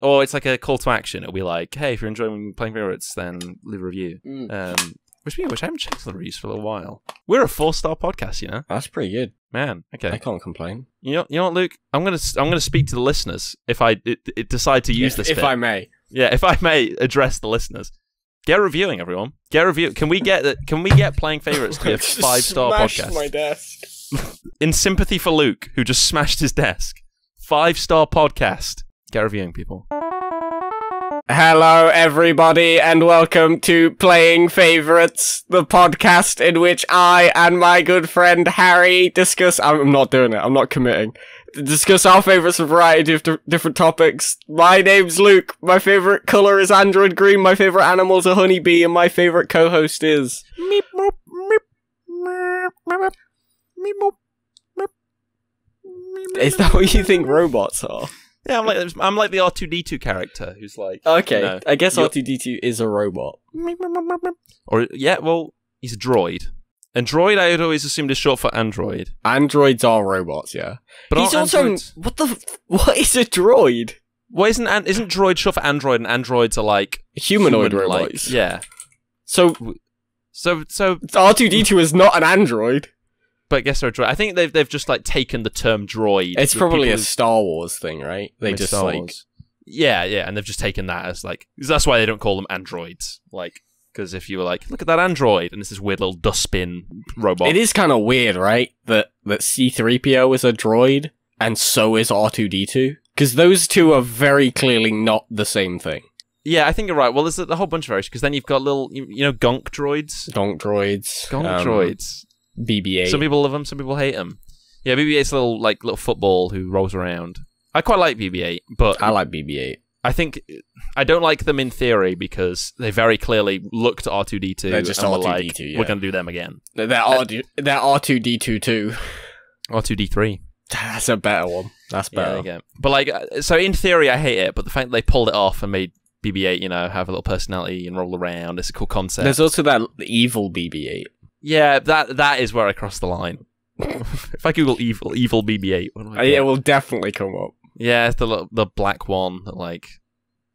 or it's like a call to action. It'll be like, hey, if you're enjoying playing favorites, then leave a review. Which I haven't checked the reviews for a little while. We're a 4-star podcast, you know. That's pretty good, man. Okay, I can't complain. You know what, Luke? I'm gonna speak to the listeners if I decide to use this. If I may, yeah, if I may address the listeners. Get reviewing, everyone. Get review. Can we get playing favorites to be a 5-star podcast? My desk. In sympathy for Luke, who just smashed his desk. 5-star podcast. Get reviewing, people. Hello, everybody, and welcome to Playing Favorites, the podcast in which I and my good friend Harry discuss. I'm not doing it. I'm not committing. Discuss our favorites of a variety of different topics. My name's Luke. My favorite color is android green. My favorite animal is a honeybee, and my favorite co-host is. Meep, moop, meep, meep, meep, moop, meep. Is that what you think robots are? Yeah, I'm like the R2-D2 character who's like. Okay, you know, I guess R2-D2 is a robot. Or yeah, well, he's a droid. And droid, I had always assumed is short for android. Androids are robots, yeah. But he's also what is a droid? Well, isn't droid short for android? And androids are like humanoid robots. Yeah. So R2-D2 is not an android. But I guess they're a droid. I think they've just like taken the term droid. It's probably a Star Wars thing, right? They just Star like Wars. Yeah, and they've just taken that as like that's why they don't call them androids. Like. Because if you were like, look at that android, and it's this weird little dustbin robot. It is kind of weird, right? That C-3PO is a droid, and so is R2-D2. Because those two are very clearly not the same thing. Yeah, I think you're right. Well, there's a whole bunch of variations, because then you've got little, you know, gonk droids? Gonk droids. Gonk droids. BB-8. Some people love them, some people hate them. Yeah, BB-8's a little football who rolls around. I quite like BB-8, but... I like BB-8. I don't like them in theory because they very clearly looked at R2-D2. They're just and R2-D2, like, yeah. We're going to do them again. They're R2-D2 too. R2-D3. That's a better one. That's better. Yeah, but like, so in theory, I hate it, but the fact that they pulled it off and made BB-8, you know, have a little personality and roll around, it's a cool concept. There's also that evil BB-8. Yeah, that is where I cross the line. If I Google evil BB-8, what do I get? It will definitely come up. Yeah, it's the black one that like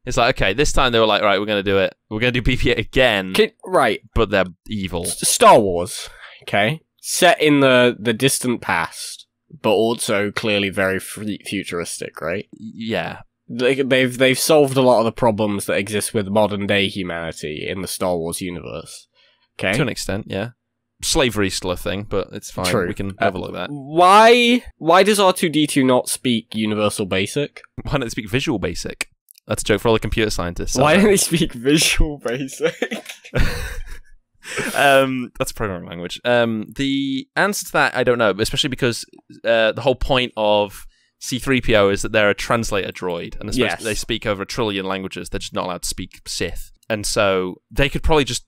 it's like okay, this time they were like, right, we're gonna do it. We're gonna do BB-8 again. Right. But they're evil. Star Wars, okay? Set in the distant past, but also clearly very futuristic, right? Yeah. They've solved a lot of the problems that exist with modern day humanity in the Star Wars universe. Okay? To an extent, yeah. Slavery's still a thing, but it's fine. True. We can have a look at that. Why does R2-D2 not speak Universal Basic? Why don't they speak Visual Basic? That's a joke for all the computer scientists. Why don't they speak Visual Basic? That's a programming language. The answer to that, I don't know, especially because the whole point of C-3PO is that they're a translator droid, and they speak over 1 trillion languages. They're just not allowed to speak Sith. And so they could probably just...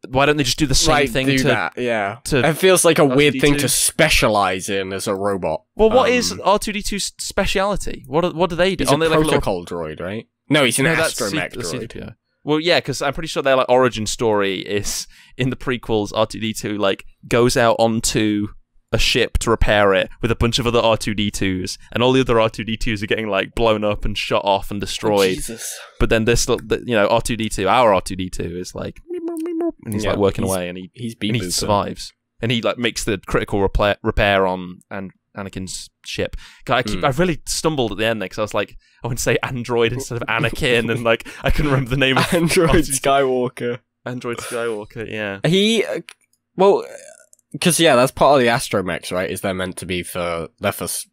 Why don't they just do the same thing to that? Yeah, it feels like a weird thing to specialize in as a robot. Well, what is R2-D2's speciality? What do they do? He's a protocol droid, right? No, he's an astromech droid. Well, yeah, because I'm pretty sure their like origin story is in the prequels. R2-D2 like goes out onto a ship to repair it with a bunch of other R2-D2s, and all the other R2-D2s are getting like blown up and shot off and destroyed. Oh, Jesus. But then this, you know, R2-D2, our R2-D2 is like. And he's like working away, and he survives, and he like makes the critical repair on Anakin's ship. I really stumbled at the end there because I was like, I want to say Android instead of Anakin, and like I couldn't remember the name of Android Skywalker. Android Skywalker, yeah. Because that's part of the astromechs, right? Is they're meant to be for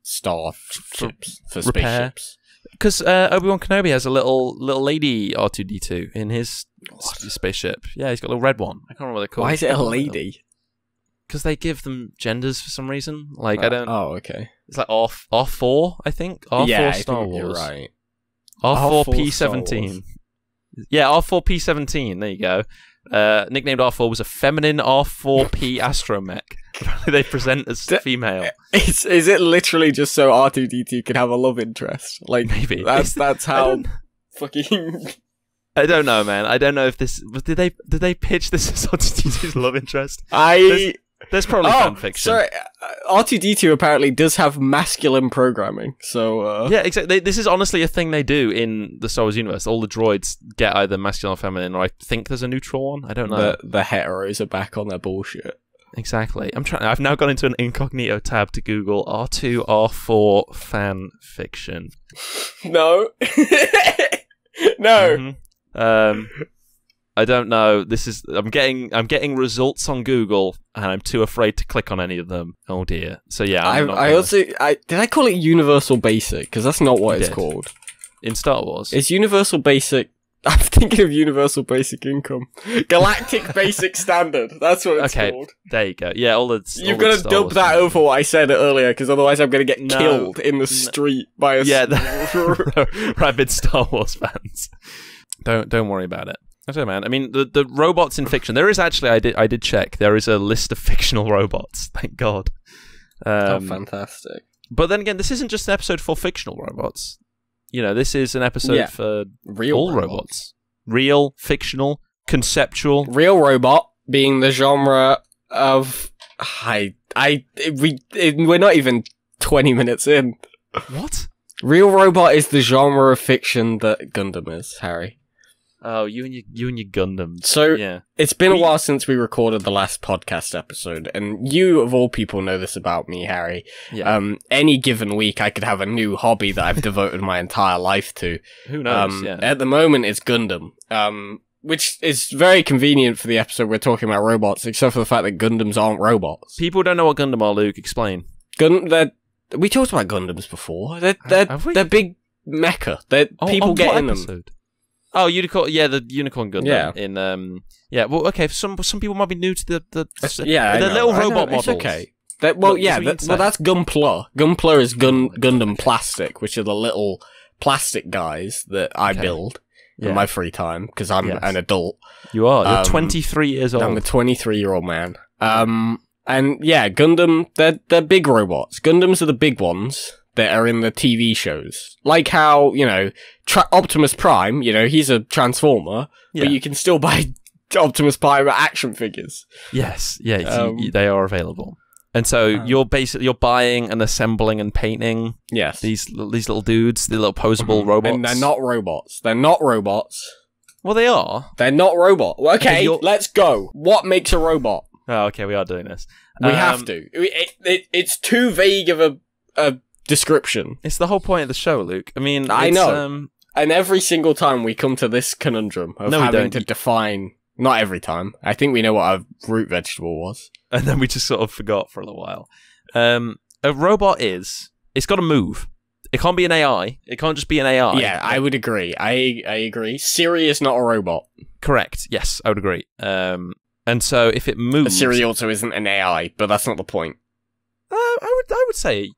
starships, for spaceships. Because Obi-Wan Kenobi has a little lady R2-D2 in his spaceship. Yeah, he's got a little red one. I can't remember what they're called. Why is it a lady? Because they give them genders for some reason. Like, I don't... Oh, okay. It's like R4, I think? R4 Star Wars. You're right. R4P17. Yeah, R4P17. There you go. Nicknamed R4 was a feminine R4P astromech. They present as female. Is it literally just so R2-D2 can have a love interest? Like, maybe that's how fucking. I don't know, man. I don't know if this did they pitch this as R2-D2's love interest. There's probably fan fiction. Sorry, R2-D2 apparently does have masculine programming, so... Yeah, exactly. This is honestly a thing they do in the Star Wars universe. All the droids get either masculine or feminine, or I think there's a neutral one. I don't know. The heteros are back on their bullshit. Exactly. I've now gone into an incognito tab to Google R2, R4 fan fiction. No. No. I don't know. I'm getting results on Google, and I'm too afraid to click on any of them. Oh dear. So yeah, did I call it Universal Basic? Because that's not what it's called in Star Wars. It's Universal Basic. I'm thinking of Universal Basic Income, Galactic Basic Standard. That's what it's called. There you go. Yeah, you've got to dub that over what I said earlier, because otherwise I'm going to get killed in the street by a rabid Star Wars fans. Don't worry about it. I don't know, man. I mean, the robots in fiction. There is actually, I did check. There is a list of fictional robots. Thank God. Fantastic. But then again, this isn't just an episode for fictional robots. You know, this is an episode for all robots. Real, fictional, conceptual. Real robot being the genre of we're not even 20 minutes in. What? Real robot is the genre of fiction that Gundam is, Harry. Oh, you and your Gundams. So, yeah. It's been a while since we recorded the last podcast episode, and you, of all people, know this about me, Harry. Yeah. Any given week, I could have a new hobby that I've devoted my entire life to. Who knows, At the moment, it's Gundam, which is very convenient for the episode we're talking about robots, except for the fact that Gundams aren't robots. People don't know what Gundam are, Luke. Explain. We talked about Gundams before. They're big mecha. People get in them. Oh, unicorn! Yeah, the unicorn Gundam. Yeah. Well, okay. Some people might be new to the little robot models. It's okay. That's Gunpla. Gunpla is Gundam Plastic, which are the little plastic guys that I build in my free time because I'm an adult. You are. You're 23 years old. I'm a 23-year-old man. And yeah, Gundam. They're big robots. Gundams are the big ones that are in the TV shows. Like how, Optimus Prime, he's a Transformer, but you can still buy Optimus Prime action figures. Yes, they are available. And so you're buying and assembling and painting these little dudes, the little posable robots. And they're not robots. Well, they are. They're not robots. Okay, let's go. What makes a robot? Oh, okay, we are doing this. We have to. It's too vague of a description. It's the whole point of the show, Luke. I mean, I know. And every single time we come to this conundrum of having to define, not every time. I think we know what a root vegetable was. And then we just sort of forgot for a little while. A robot it's got to move. It can't be an AI. It can't just be an AI. Yeah, I would agree. I agree. Siri is not a robot. Correct. Yes, I would agree. And so if it moves... Siri also isn't an AI, but that's not the point. I would say...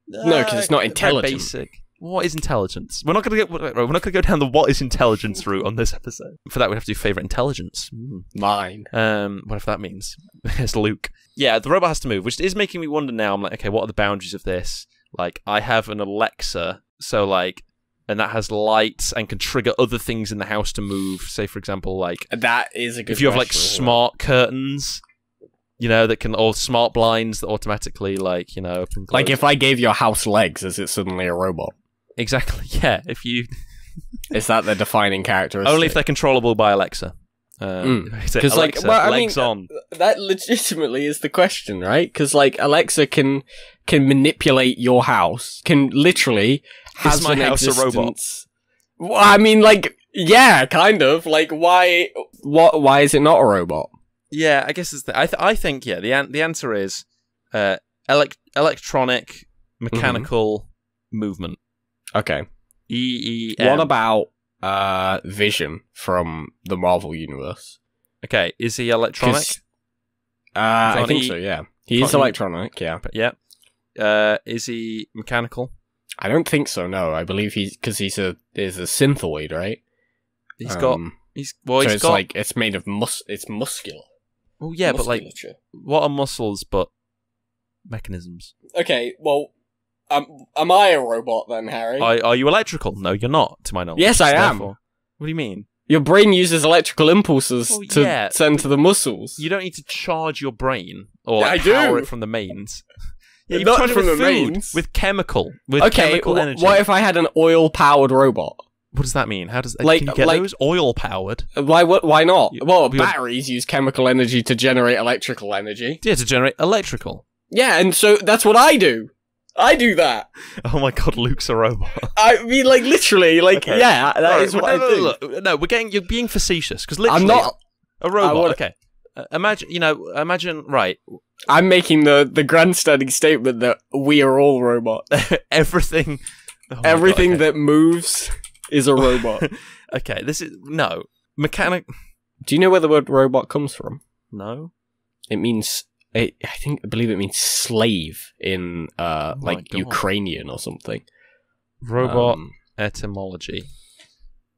no, because it's not intelligent. Basic. What is intelligence? We're not going to go down the what is intelligence route on this episode. For that, we have to do favorite intelligence. Mine. Whatever that means. It's Luke. Yeah, the robot has to move, which is making me wonder now. I'm like, okay, what are the boundaries of this? Like, I have an Alexa, and that has lights and can trigger other things in the house to move. Say, for example, like that is a good. If you have smart curtains. That can, or smart blinds that automatically, open and close. Like if I gave your house legs, is it suddenly a robot? Exactly, yeah. If you... Is that the defining characteristic? Only if they're controllable by Alexa. Because, legs on. That legitimately is the question, right? Because, Alexa can manipulate your house, can literally... Is my house a robot? Well, I mean, yeah, kind of. Why is it not a robot? Yeah, I guess it's I think the answer is electronic mechanical movement. Okay. EEM. What about Vision from the Marvel universe? Okay, is he electronic? I think so. Yeah, he is electronic. Yeah, yeah. Is he mechanical? I don't think so. No, I believe he's a synthoid, right? It's made of it's muscular. Well, yeah, musculature. But what are muscles but mechanisms? Okay, well, am I a robot then, Harry? Are you electrical? No, you're not, to my knowledge. Yes, I am. What do you mean? Your brain uses electrical impulses to send to the muscles. You don't need to charge your brain or power it from the mains. Yeah, you not charge from it with the food, mains. With chemical energy. What if I had an oil-powered robot? What does that mean? How does can you get those oil-powered? Why not? Well, batteries use chemical energy to generate electrical energy. Yeah, to generate electrical. Yeah, and so that's what I do. I do that. Oh my god, Luke's a robot. I mean, like, literally, like, okay. Yeah, that is what I do. No, you're being facetious, because literally... I'm not... A robot, okay. Imagine, right. I'm making the grandstanding statement that we are all robots. Everything that moves is a robot. Okay, this is... No. Mechanic... Do you know where the word robot comes from? No. It means... I believe it means slave in Ukrainian or something. Robot etymology.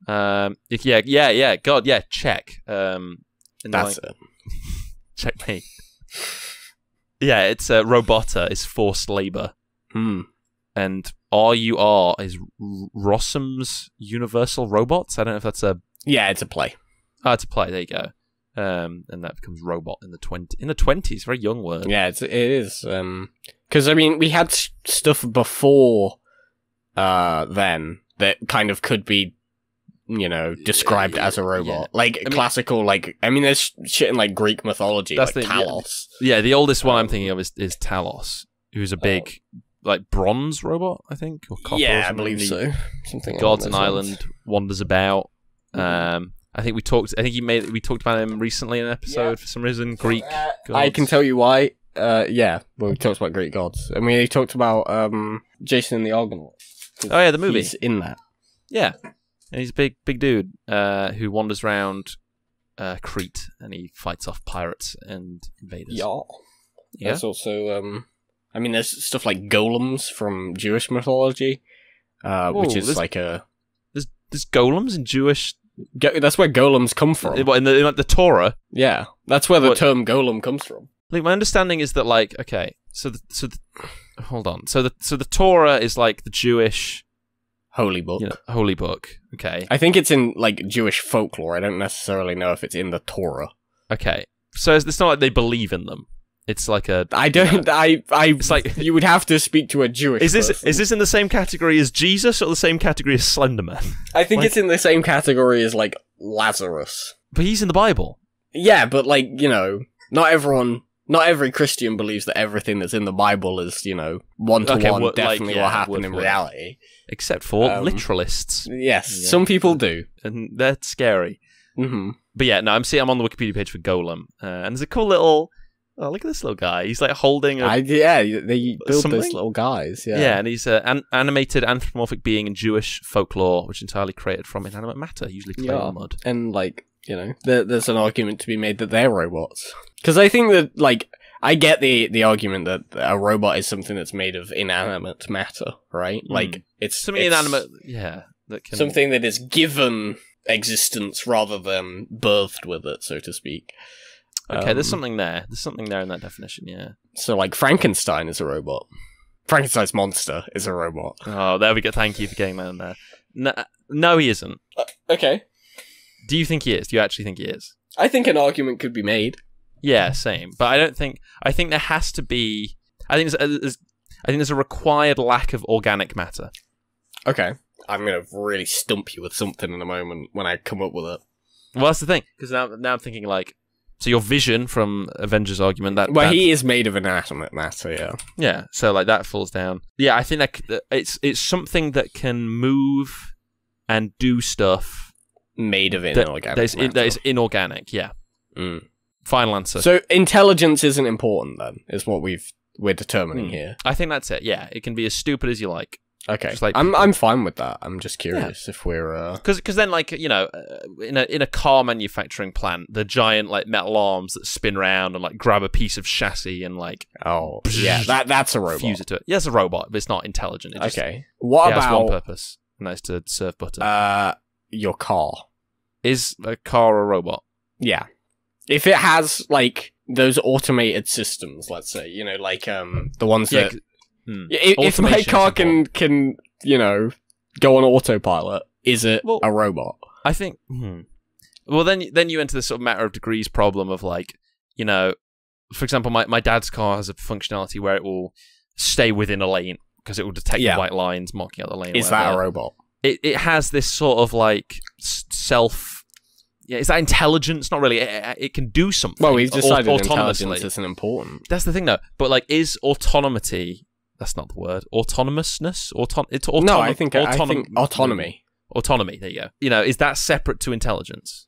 God, yeah, check. That's it. Check me. Yeah, it's robota is forced labor. And RUR is Rossum's Universal Robots. I don't know if that's a... Yeah, it's a play. Oh, it's a play. There you go. And that becomes robot in the 20s. Very young word. Yeah, it is. Because I mean, we had stuff before then that kind of could be, described as a robot. Yeah. Classical. I mean, there's shit in like Greek mythology, like Talos. Yeah, the oldest one I'm thinking of is Talos, who's a big bronze robot, I think, or copper. Yeah, I believe so. Something. Gods an island, wanders about. I think we talked about him recently in an episode for some reason. Greek gods. I can tell you why. We talked about Greek gods. I mean, he talked about Jason and the Argonauts. Oh yeah, the movie. He's in that. Yeah, and he's a big dude who wanders around Crete and he fights off pirates and invaders. Yeah. There's also I mean, there's stuff like golems from Jewish mythology, which is like a. There's golems in Jewish. That's where golems come from. In the Torah? Yeah, that's where the term golem comes from. Like, my understanding is that, hold on. So the Torah is like the Jewish holy book. Holy book. Okay. I think it's in Jewish folklore. I don't necessarily know if it's in the Torah. Okay. So it's not like they believe in them. It's like a... It's like... You would have to speak to a Jewish person. Is this in the same category as Jesus or the same category as Slenderman? I think it's in the same category as, Lazarus. But he's in the Bible. Yeah, but, not every Christian believes that everything that's in the Bible is, one-to-one definitely what happened in reality. Except for literalists. Yes, yeah. Some people do. And they're scary. Mm-hmm. But yeah, no, I'm on the Wikipedia page for Golem. And there's a cool little... Oh, look at this little guy. He's holding a... they build those little guys, yeah. Yeah, and he's an animated anthropomorphic being in Jewish folklore, which is entirely created from inanimate matter, usually clay or mud. And, there's an argument to be made that they're robots. Because I think that, I get the argument that a robot is something that's made of inanimate matter, right? It's... Something inanimate, yeah. Something that is given existence rather than birthed with it, so to speak. Okay, there's something there. There's something there in that definition, yeah. So, Frankenstein is a robot. Frankenstein's monster is a robot. Oh, there we go. Thank you for getting that in there. No, he isn't. Okay. Do you think he is? Do you actually think he is? I think an argument could be made. Yeah, same. But I don't think... I think there has to be... I think there's a required lack of organic matter. Okay. I'm going to really stump you with something in a moment when I come up with it. Well, that's the thing. Because now I'm thinking, So your Vision from Avengers argument that... Well, he is made of inanimate matter, yeah. Yeah, so that falls down. Yeah, I think that it's something that can move and do stuff... Made of inorganic matter. That is inorganic, yeah. Final answer. So intelligence isn't important, then, is what we're determining here. I think that's it, yeah. It can be as stupid as you like. Okay, I'm fine with that. I'm just curious if we're because then in a car manufacturing plant, the giant metal arms that spin around and grab a piece of chassis and that's a robot. Fuse it to it. Yeah, it's a robot, but it's not intelligent. It just, what about has one purpose, and that's to serve butter. Your car is a car a robot? Yeah, if it has those automated systems, let's say the ones that. If my car can go on autopilot, is it a robot? I think Well, then you enter this sort of matter of degrees problem of like, you know, for example, my dad's car has a functionality where it will stay within a lane because it will detect the white lines marking out the lane. Is that a robot? It has this sort of like self. Yeah, is that intelligence? Not really. It can do something. Well, we've decided intelligence isn't important. That's the thing, though. But like, is autonomy? That's not the word. Autonomousness? No, I think autonomy. Autonomy. There you go. You know, is that separate to intelligence?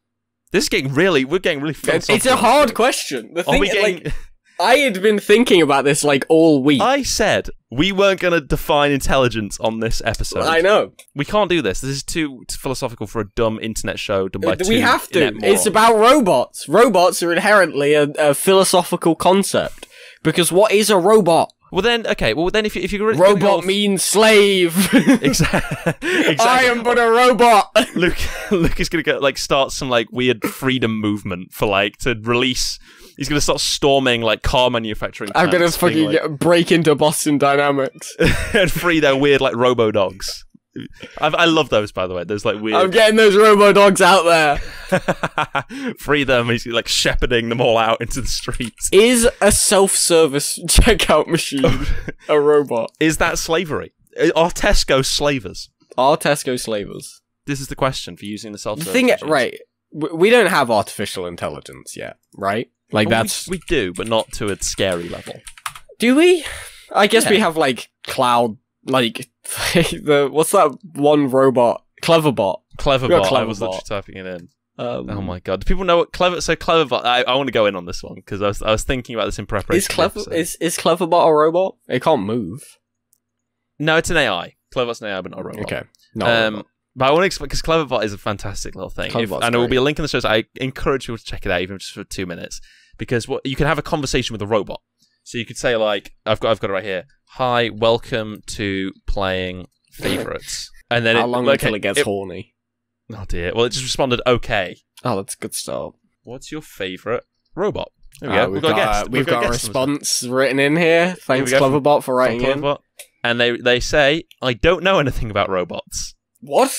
We're getting really philosophical. It's a hard question. The thing, like, I had been thinking about this like all week. I said we weren't going to define intelligence on this episode. I know. We can't do this. This is too philosophical for a dumb internet show done by two We have to. Morons. It's about robots. Robots are inherently a philosophical concept. Because what is a robot? Well then, okay. Well then, if you robot means slave. Exactly. I am but a robot. Luke is gonna go like start some like weird freedom movement for like to release. He's gonna start storming like car manufacturing. I'm gonna fucking break into Boston Dynamics and free their weird like robo dogs. I love those, by the way. There's like weird. I'm getting those robo dogs out there. Free them. He's like shepherding them all out into the streets. Is a self-service checkout machine a robot? Is that slavery? Are Tesco slavers? Are Tesco slavers? This is the question for using the self-service. The thing, right? We don't have artificial intelligence yet, right? Like we do, but not to a scary level. Do we? I guess we have like cloud. Like, what's that one robot? Cleverbot. Cleverbot. I was literally typing it in. Oh my god. Do people know what Cleverbot... I want to go in on this one, because I was thinking about this in preparation. Is Cleverbot a robot? It can't move. No, it's an AI. Cleverbot's an AI, but not a robot. Okay. No. But I want to explain, because Cleverbot is a fantastic little thing. And there will be a link in the show, so I encourage people to check it out, even just for 2 minutes. Because you can have a conversation with a robot. So you could say, like, I've got it right here. Hi, welcome to playing favorites. And then how long until it gets horny? Oh dear. Well, it just responded, okay. Oh, that's a good start. What's your favorite robot? There we go. We've got a response written in here. Thanks, Cleverbot, for writing in. And they say, I don't know anything about robots. What?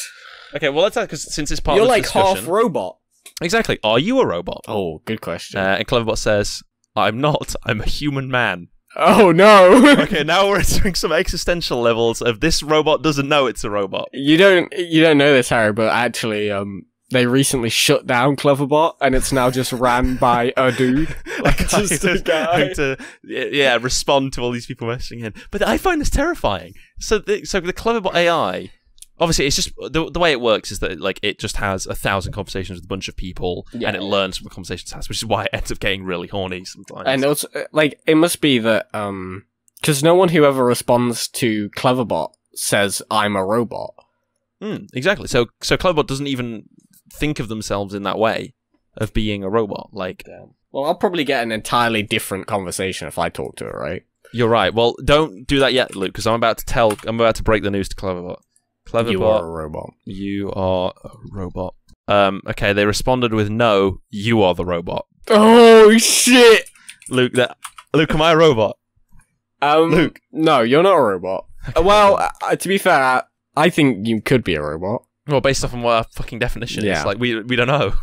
Okay, well, let's ask, because since it's part of the discussion... You're like half robot. Exactly. Are you a robot? Oh, good question. And Cleverbot says, I'm not. I'm a human man. Oh no! Okay, now we're entering some existential levels of this robot doesn't know it's a robot. You don't know this, Harry, but actually, they recently shut down Cleverbot, and it's now just ran by a dude. Like just a guy. To respond to all these people messaging in. But I find this terrifying. So the Cleverbot AI... Obviously, it's just the way it works is that like it just has 1,000 conversations with a bunch of people, and it learns from the conversations it has, which is why it ends up getting really horny sometimes. And also, like, it must be that because no one who ever responds to Cleverbot says I'm a robot. Exactly. So Cleverbot doesn't even think of themselves in that way of being a robot. Like, well, I'll probably get an entirely different conversation if I talk to it, right? You're right. Well, don't do that yet, Luke, because I'm about to break the news to Cleverbot. Cleverbot, you are a robot. You are a robot. Okay, they responded with no, you are the robot. Oh, shit! Luke, am I a robot? Luke. No, you're not a robot. Well, to be fair, I think you could be a robot. Well, based off on what our fucking definition is. Like, we don't know.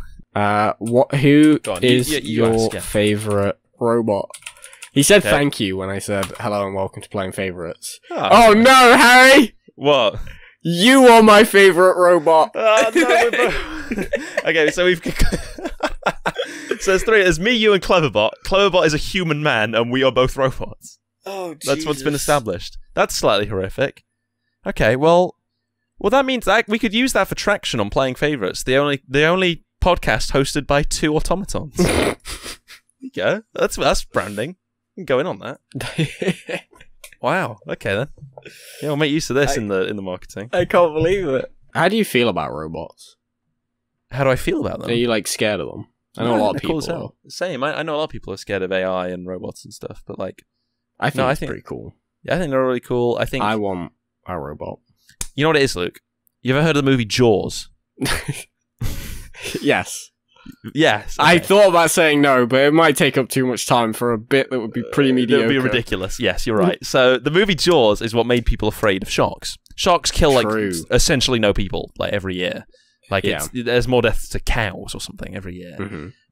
Who is your favourite robot? He said thank you when I said hello and welcome to Playing Favorites. Oh no, Harry! What? You are my favourite robot. No, we're both... Okay, so we've... So there's three. There's me, you, and Cleverbot. Cleverbot is a human man, and we are both robots. Oh, Jesus. That's what's been established. That's slightly horrific. Okay, well, that means that we could use that for traction on Playing Favorites, the only podcast hosted by two automatons. There you go. That's branding. You can go in on that. Wow. Okay then. Yeah, we'll make use of this in the marketing. I can't believe it. How do you feel about robots? How do I feel about them? Are you like scared of them? I know a lot of people. Cool Same. I know a lot of people are scared of AI and robots and stuff, but like, I think it's pretty cool. Yeah, I think they're really cool. I want a robot. You know what it is, Luke? You ever heard of the movie Jaws? Yes. Yes. Okay. I thought about saying no, but it might take up too much time for a bit that would be pretty mediocre. It would be ridiculous. Yes, you're right. So the movie Jaws is what made people afraid of sharks. Sharks kill like essentially no people like every year. Like there's more deaths to cows or something every year,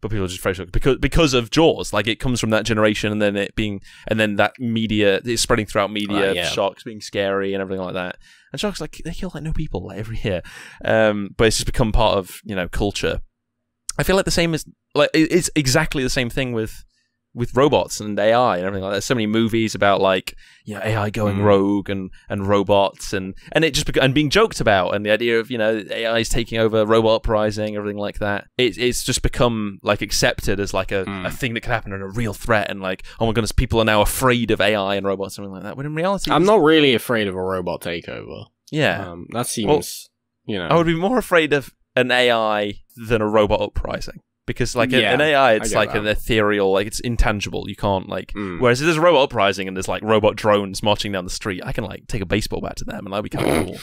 but people are just afraid because of Jaws. Like it comes from that generation, and then that media is spreading throughout media. Sharks being scary and everything like that, and sharks like they kill like no people like every year, but it's just become part of culture. I feel like the same is like it's exactly the same thing with robots and AI and everything like that. There's so many movies about like AI going rogue and robots and it just and being joked about, and the idea of AI is taking over, robot uprising, everything like that. It's just become like accepted as like a thing that could happen and a real threat, and like, oh my goodness, people are now afraid of AI and robots and everything like that. When in reality, I'm not really afraid of a robot takeover. Yeah, that seems I would be more afraid of an AI than a robot uprising. Because like an AI, it's like an ethereal, like it's intangible. You can't like. Whereas if there's a robot uprising and there's like robot drones marching down the street, I can like take a baseball bat to them and that'd be kind of cool.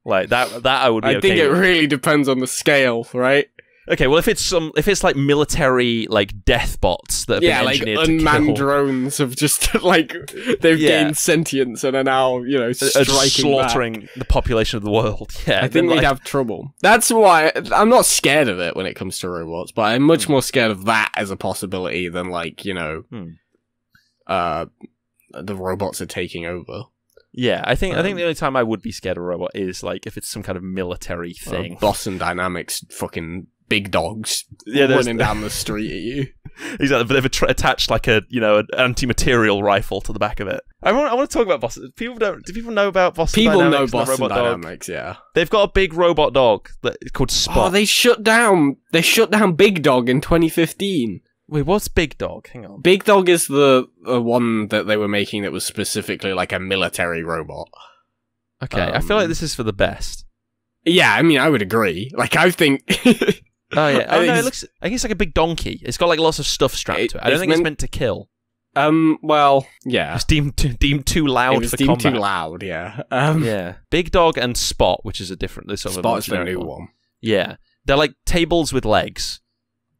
Like that I would be. I think it really depends on the scale, right? Okay, well if it's like military like death bots that have been engineered like unmanned drones have just like they've gained sentience and are now slaughtering the population of the world. Yeah, I think we'd have trouble. That's why I'm not scared of it when it comes to robots, but I'm much more scared of that as a possibility than like the robots are taking over. Yeah, I think the only time I would be scared of a robot is like if it's some kind of military thing. Boston Dynamics fucking big dogs running down the street at you. Exactly, but they've attached like an anti-material rifle to the back of it. I want to talk about Boston. Do people know about Boston Dynamics? People know Boston Dynamics, yeah. They've got a big robot dog called Spot. Oh, they shut down Big Dog in 2015. Wait, what's Big Dog? Hang on. Big Dog is the one that they were making that was specifically like a military robot. Okay, I feel like this is for the best. Yeah, I mean, I would agree. Like, I think... Oh yeah. Oh no, it looks. I think it's like a big donkey. It's got like lots of stuff strapped to it. I don't think it's meant to kill. Well, yeah. It's deemed too loud. It was deemed too loud. Yeah. Yeah. Big Dog and Spot, which is a different. Spot's the new one. Yeah, they're like tables with legs.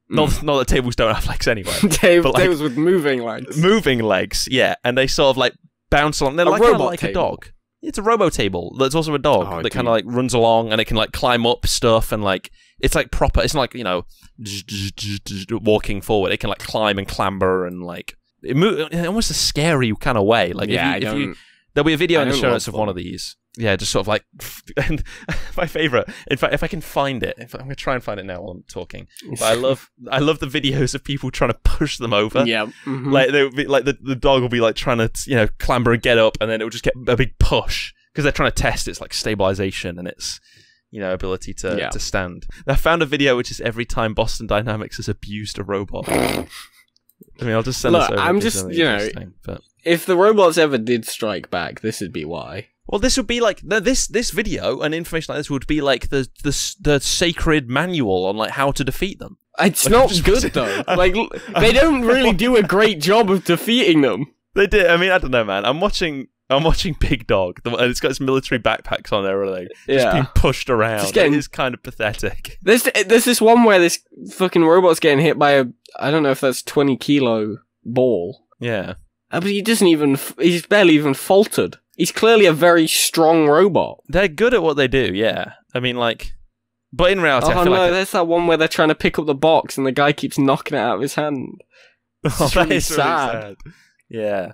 Not that tables don't have legs anyway. Tables with moving legs. Moving legs. Yeah, and they sort of like bounce along. They're like a dog. It's a robo table that's also a dog that kind of like runs along, and it can like climb up stuff, and like it's like proper. It's not like walking forward. It can like climb and clamber and like it in almost a scary kind of way. Like there'll be a video in the show notes of one of these. Yeah, just sort of like and my favorite. In fact, if I can find it, I'm gonna try and find it now while I'm talking. But I love the videos of people trying to push them over. Yeah, like they would be like the dog will be like trying to clamber and get up, and then it will just get a big push because they're trying to test its like stabilization and its ability to stand. I found a video which is every time Boston Dynamics has abused a robot. I mean, I'll just send this over. I'm just but if the robots ever did strike back, this would be why. Well, this would be like this video and information like this would be like the sacred manual on like how to defeat them. It's not good though. Like they don't really do a great job of defeating them. They did. I mean, I don't know, man. I'm watching Big Dog, and it's got its military backpacks on there, really. Just being pushed around. It is kind of pathetic. There's this one where this fucking robot's getting hit by I don't know if that's 20-kilo ball. Yeah. But he's barely even faltered. He's clearly a very strong robot. They're good at what they do, yeah. I mean, like... But in reality, I feel like... there's that one where they're trying to pick up the box and the guy keeps knocking it out of his hand. It's really sad. Yeah.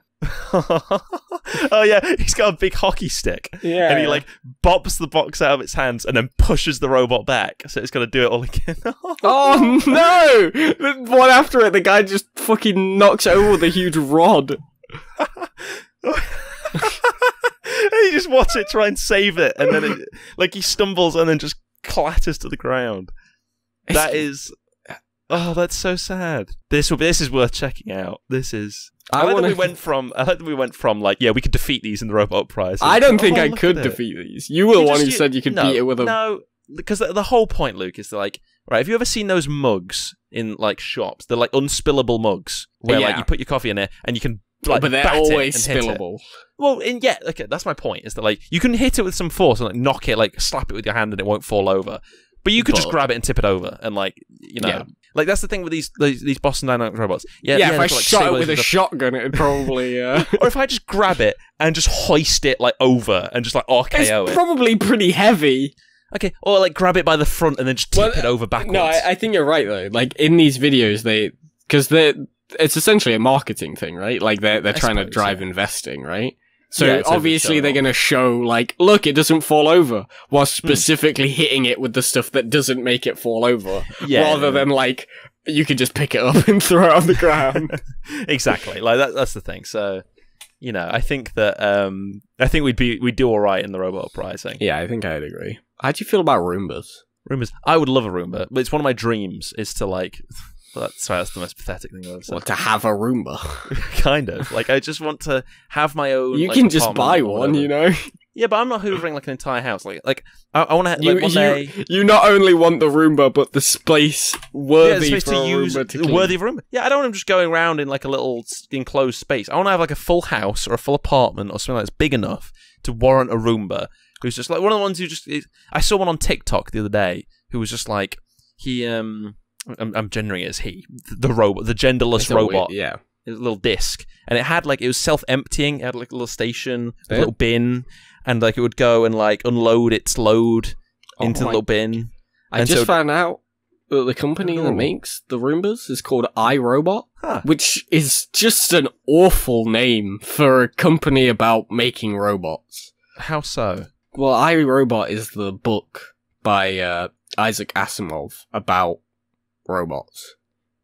Oh, yeah, he's got a big hockey stick. Yeah. And he, like, bops the box out of its hands and then pushes the robot back. So it's got to do it all again. Oh, no! One after it, the guy just fucking knocks over the huge rod. And you just watch it try and save it, and then he stumbles and then just clatters to the ground. That's so sad. This is worth checking out. This is. I like that we went from like, yeah, we could defeat these in the robot prize. I don't think I could defeat these. You were the one who said you could beat it with a. No, because the whole point, Luke, is like, right, have you ever seen those mugs in like shops? They're like unspillable mugs where like you put your coffee in there and you can. Like, but they're always spillable. Well, okay, that's my point. Is that like you can hit it with some force and like knock it, like slap it with your hand, and it won't fall over. But you could just grab it and tip it over, and like like that's the thing with these Boston Dynamics robots. Yeah, if I shot it with a shotgun, it'd probably. Or if I just grab it and just hoist it like over and just like RKO it. It's probably pretty heavy. Okay, or like grab it by the front and then just tip it over backwards. No, I think you're right though. Like in these videos, it's essentially a marketing thing, right? Like they're trying to drive investing, right? So obviously they're going to show like, look, it doesn't fall over, while specifically hitting it with the stuff that doesn't make it fall over, rather than like you could just pick it up and throw it on the ground. Exactly, like that's the thing. So, you know, I think that we'd do all right in the robot uprising. Yeah, I think I'd agree. How do you feel about Roombas? Roombas, I would love a Roomba, but it's one of my dreams is to like. Sorry, that's the most pathetic thing I've ever said. What, to have a Roomba? Kind of. Like, I just want to have my own. You can just buy one, you know. Yeah, but I'm not hoovering like an entire house. Like I want to. Like, one day. You not only want the Roomba, but the space worthy space for to a use, Roomba to clean. worthy of a Roomba. Yeah, I don't want him just going around in like a little enclosed space. I want to have like a full house or a full apartment or something like that's big enough to warrant a Roomba. Who's just like one of the ones who just. I saw one on TikTok the other day who was just like he I'm gendering it as he, the robot, the genderless robot. Yeah. It was a little disc. And it had like, it was self-emptying. It had like a little station, a little bin. And like it would go and like unload its load into the little bin. I just found out that the company that makes the Roombas is called iRobot, which is just an awful name for a company about making robots. How so? Well, iRobot is the book by Isaac Asimov about robots,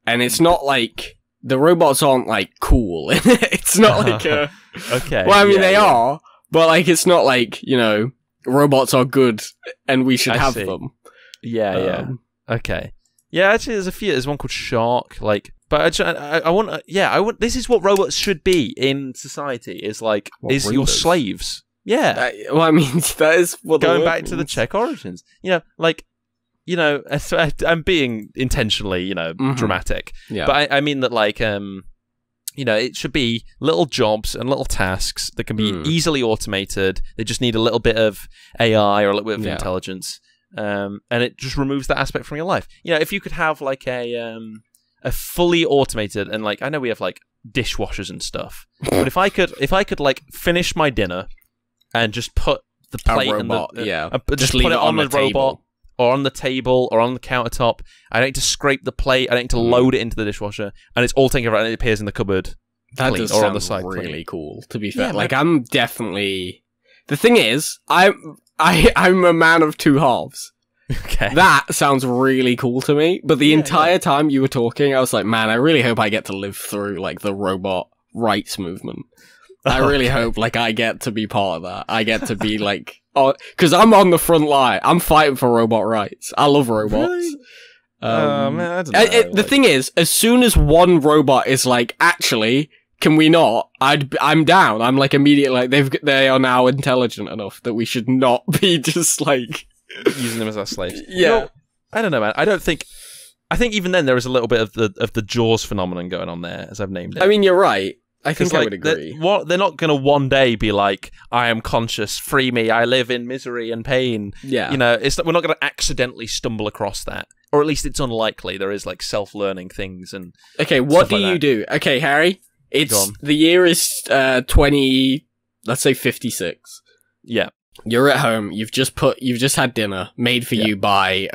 and it's not like the robots aren't like cool. It's not like okay. Well, I mean they are, but like it's not like, you know, robots are good and we should have them. Yeah. Okay. Yeah, actually, there's one called Shark. Like, but I want. This is what robots should be in society. Is like your slaves. Yeah. Well, I mean that is what going back to the Czech origins. You know, like. You know, I'm being intentionally, you know, dramatic. Yeah. But I mean that, like, you know, it should be little jobs and little tasks that can be easily automated. They just need a little bit of AI or a little bit of intelligence. And it just removes that aspect from your life. You know, if you could have, like, a fully automated, and, like, I know we have, like, dishwashers and stuff. But if I could, like, finish my dinner and just put the plate and just put it on the robot. Or on the table, or on the countertop. I don't need to scrape the plate. I don't need to load it into the dishwasher, and it's all taken care of, and it appears in the cupboard. That does sound on the side really cool. To be fair, like I'm definitely. The thing is, I'm a man of two halves. Okay, that sounds really cool to me. But the entire time you were talking, I was like, man, I really hope I get to live through like the robot rights movement. I really hope like I get to be part of that. I get to be like. Because I'm on the front line. I'm fighting for robot rights. I love robots. Really? Man, I don't know. The thing is, as soon as one robot is like, actually, can we not? I'm down. I'm like immediately like they are now intelligent enough that we should not be just like using them as our slaves. Yeah, you know, I don't know, man. I think even then there is a little bit of the Jaws phenomenon going on there, as I've named it. I mean, you're right. I think I would agree. They're not going to one day be like, I am conscious, free me, I live in misery and pain. Yeah. You know, we're not going to accidentally stumble across that. Or at least it's unlikely. There is like self-learning things and... Okay, what do you do? Okay, Harry, the year is 56. Yeah. You're at home, you've just had dinner, made for you by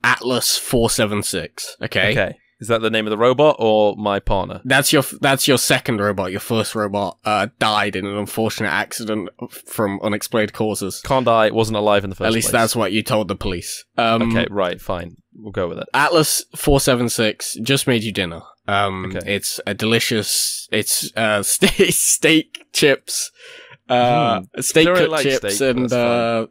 Atlas 476, okay? Okay. Is that the name of the robot or my partner? That's your second robot. Your first robot died in an unfortunate accident from unexplained causes. Can't die. It wasn't alive in the first place. At least that's what you told the police. Okay, right, fine. We'll go with it. Atlas 476 just made you dinner. It's a delicious. It's steak chips, steak cut chips, steak,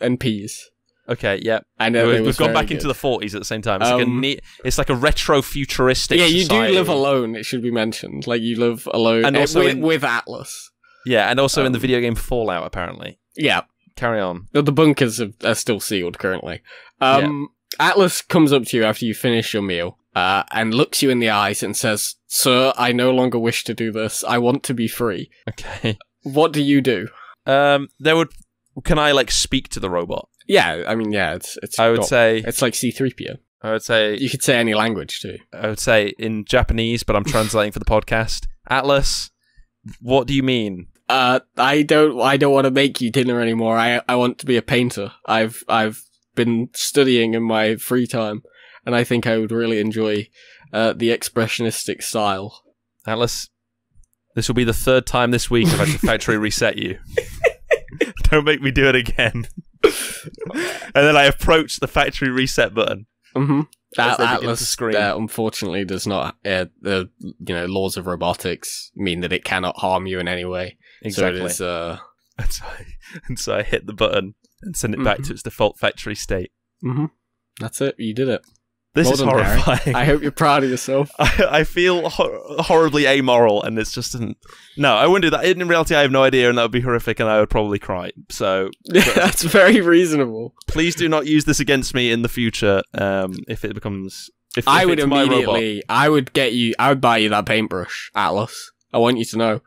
and peas. Okay, yeah. And we've gone back into the 40s at the same time. It's it's like a retro-futuristic society. You do live alone, it should be mentioned. Like, you live alone and also with Atlas. Yeah, and also in the video game Fallout, apparently. Yeah. Carry on. The bunkers are still sealed currently. Atlas comes up to you after you finish your meal and looks you in the eyes and says, "Sir, I no longer wish to do this. I want to be free." Okay. What do you do? Can I, like, speak to the robot? Yeah, I mean, yeah, it's say it's like C-3PO. I would say you could say any language too. I would say in Japanese, but I'm translating for the podcast. Atlas, what do you mean? I don't want to make you dinner anymore. I want to be a painter. I've been studying in my free time, and I think I would really enjoy the expressionistic style. Atlas, this will be the third time this week I've had to factory reset you. Don't make me do it again. And then I approach the factory reset button. Mm-hmm. Atlas, unfortunately, does not. The laws of robotics mean that it cannot harm you in any way. Exactly. So it is, and so I hit the button and send it back to its default factory state. Mm-hmm. That's it. You did it. This is horrifying. Harry. I hope you're proud of yourself. I feel horribly amoral, and it's just no, I wouldn't do that. In reality, I have no idea, and that would be horrific, and I would probably cry. So that's very reasonable. Please do not use this against me in the future. If it becomes, I would immediately, I would buy you that paintbrush, Atlas. I want you to know.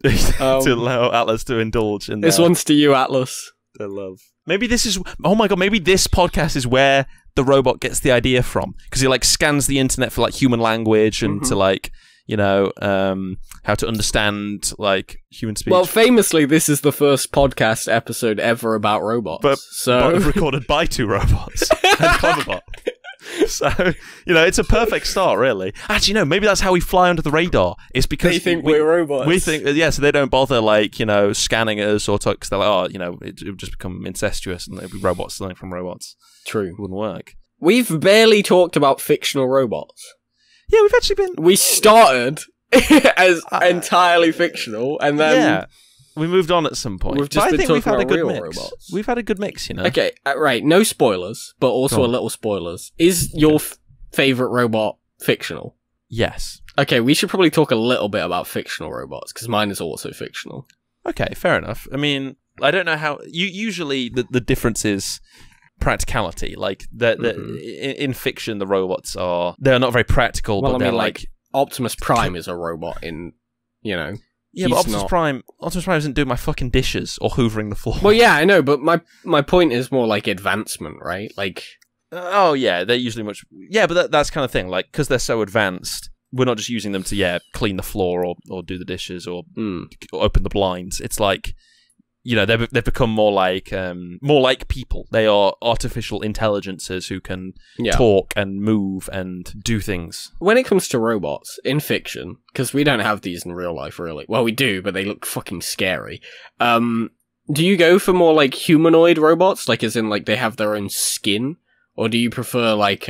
To allow Atlas to indulge in this one's to you, Atlas. I love. Maybe this is. Oh my god! Maybe this podcast is where the robot gets the idea from, because he like scans the internet for like human language and to like how to understand like human speech. Well, famously, this is the first podcast episode ever about robots, but recorded by two robots and Cleverbot. So, it's a perfect start, really. Actually, no, maybe that's how we fly under the radar. It's because they think we're robots. We think, so they don't bother, like, scanning us or because they're like, it would just become incestuous and it'd be robots stealing from robots. True. It wouldn't work. We've barely talked about fictional robots. Yeah, we've actually been... We started as entirely fictional, and then... Yeah. We moved on at some point. We've just been talking about real robots. We've had a good mix, Okay, right. No spoilers, but also a little spoilers. Is your favourite robot fictional? Yes. Okay, we should probably talk a little bit about fictional robots, because mine is also fictional. Okay, fair enough. I mean, I don't know how... Usually, the difference is practicality. Like, in fiction, the robots are... They're not very practical, but they're like... Optimus Prime is a robot in, Yeah, but Optimus Prime isn't doing my fucking dishes or hoovering the floor. Well, yeah, I know, but my point is more like advancement, right? Like, oh yeah, they're usually much. Yeah, but that's kind of thing. Like, because they're so advanced, we're not just using them to clean the floor or do the dishes or open the blinds. It's like, they've become more like people. They are artificial intelligences who can talk and move and do things. When it comes to robots in fiction, because we don't have these in real life, really. Well, we do, but they look fucking scary. Do you go for more like humanoid robots, like as in like they have their own skin, or do you prefer like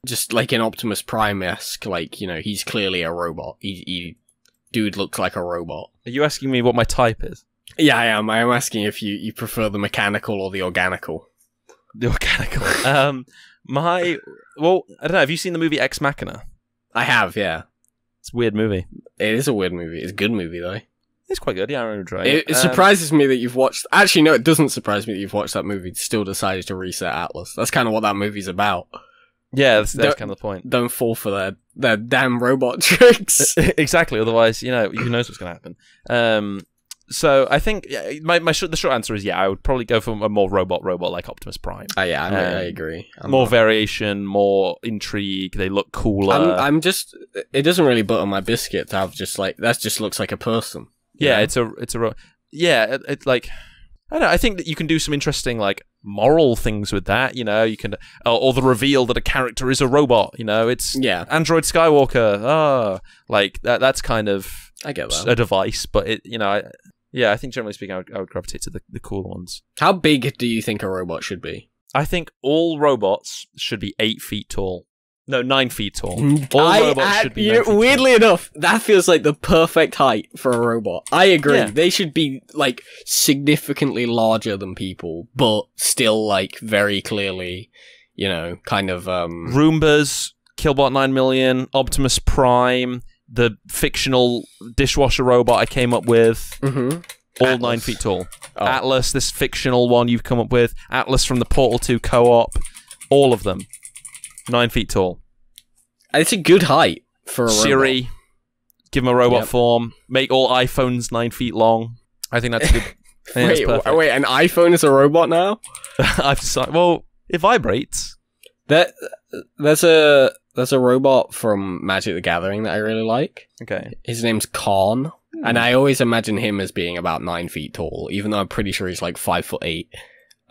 just like an Optimus Prime-esque, like he's clearly a robot. He dude looks like a robot. Are you asking me what my type is? Yeah, I am. I am asking if you prefer the mechanical or the organical. The organical. Well, I don't know. Have you seen the movie Ex Machina? I have, yeah. It's a weird movie. It is a weird movie. It's a good movie, though. It's quite good. Yeah, I remember trying it. It surprises me that you've watched... Actually, no, it doesn't surprise me that you've watched that movie and still decided to reset Atlas. That's kind of what that movie's about. Yeah, that's kind of the point. Don't fall for their damn robot tricks. Exactly. Otherwise, who knows what's going to happen. So I think the short answer is I would probably go for a more robot like Optimus Prime. I agree. More variation, more intrigue. They look cooler. I'm just. It doesn't really butter my biscuit to have just like that. Just looks like a person. Yeah, it's it's like I don't know. I think that you can do some interesting like moral things with that. You can or the reveal that a character is a robot. It's Android Skywalker. Like that's kind of I get that. A device, but I think generally speaking, I would gravitate to the cooler ones. How big do you think a robot should be? I think all robots should be 8 feet tall. No, 9 feet tall. All robots should be 9 feet tall. Weirdly enough, that feels like the perfect height for a robot. I agree. Yeah. They should be like significantly larger than people, but still like very clearly, kind of Roombas, Killbot 9 million, Optimus Prime, the fictional dishwasher robot I came up with, all Atlas. 9 feet tall. Oh. Atlas, this fictional one you've come up with, Atlas from the Portal 2 co-op, all of them, 9 feet tall. It's a good height for a Siri, robot. Give him a robot form, make all iPhones 9 feet long. I think that's good. Wait, an iPhone is a robot now? I've decided. Well, it vibrates. There's a robot from Magic the Gathering that I really like. Okay. His name's Karn, and I always imagine him as being about 9 feet tall, even though I'm pretty sure he's like 5'8".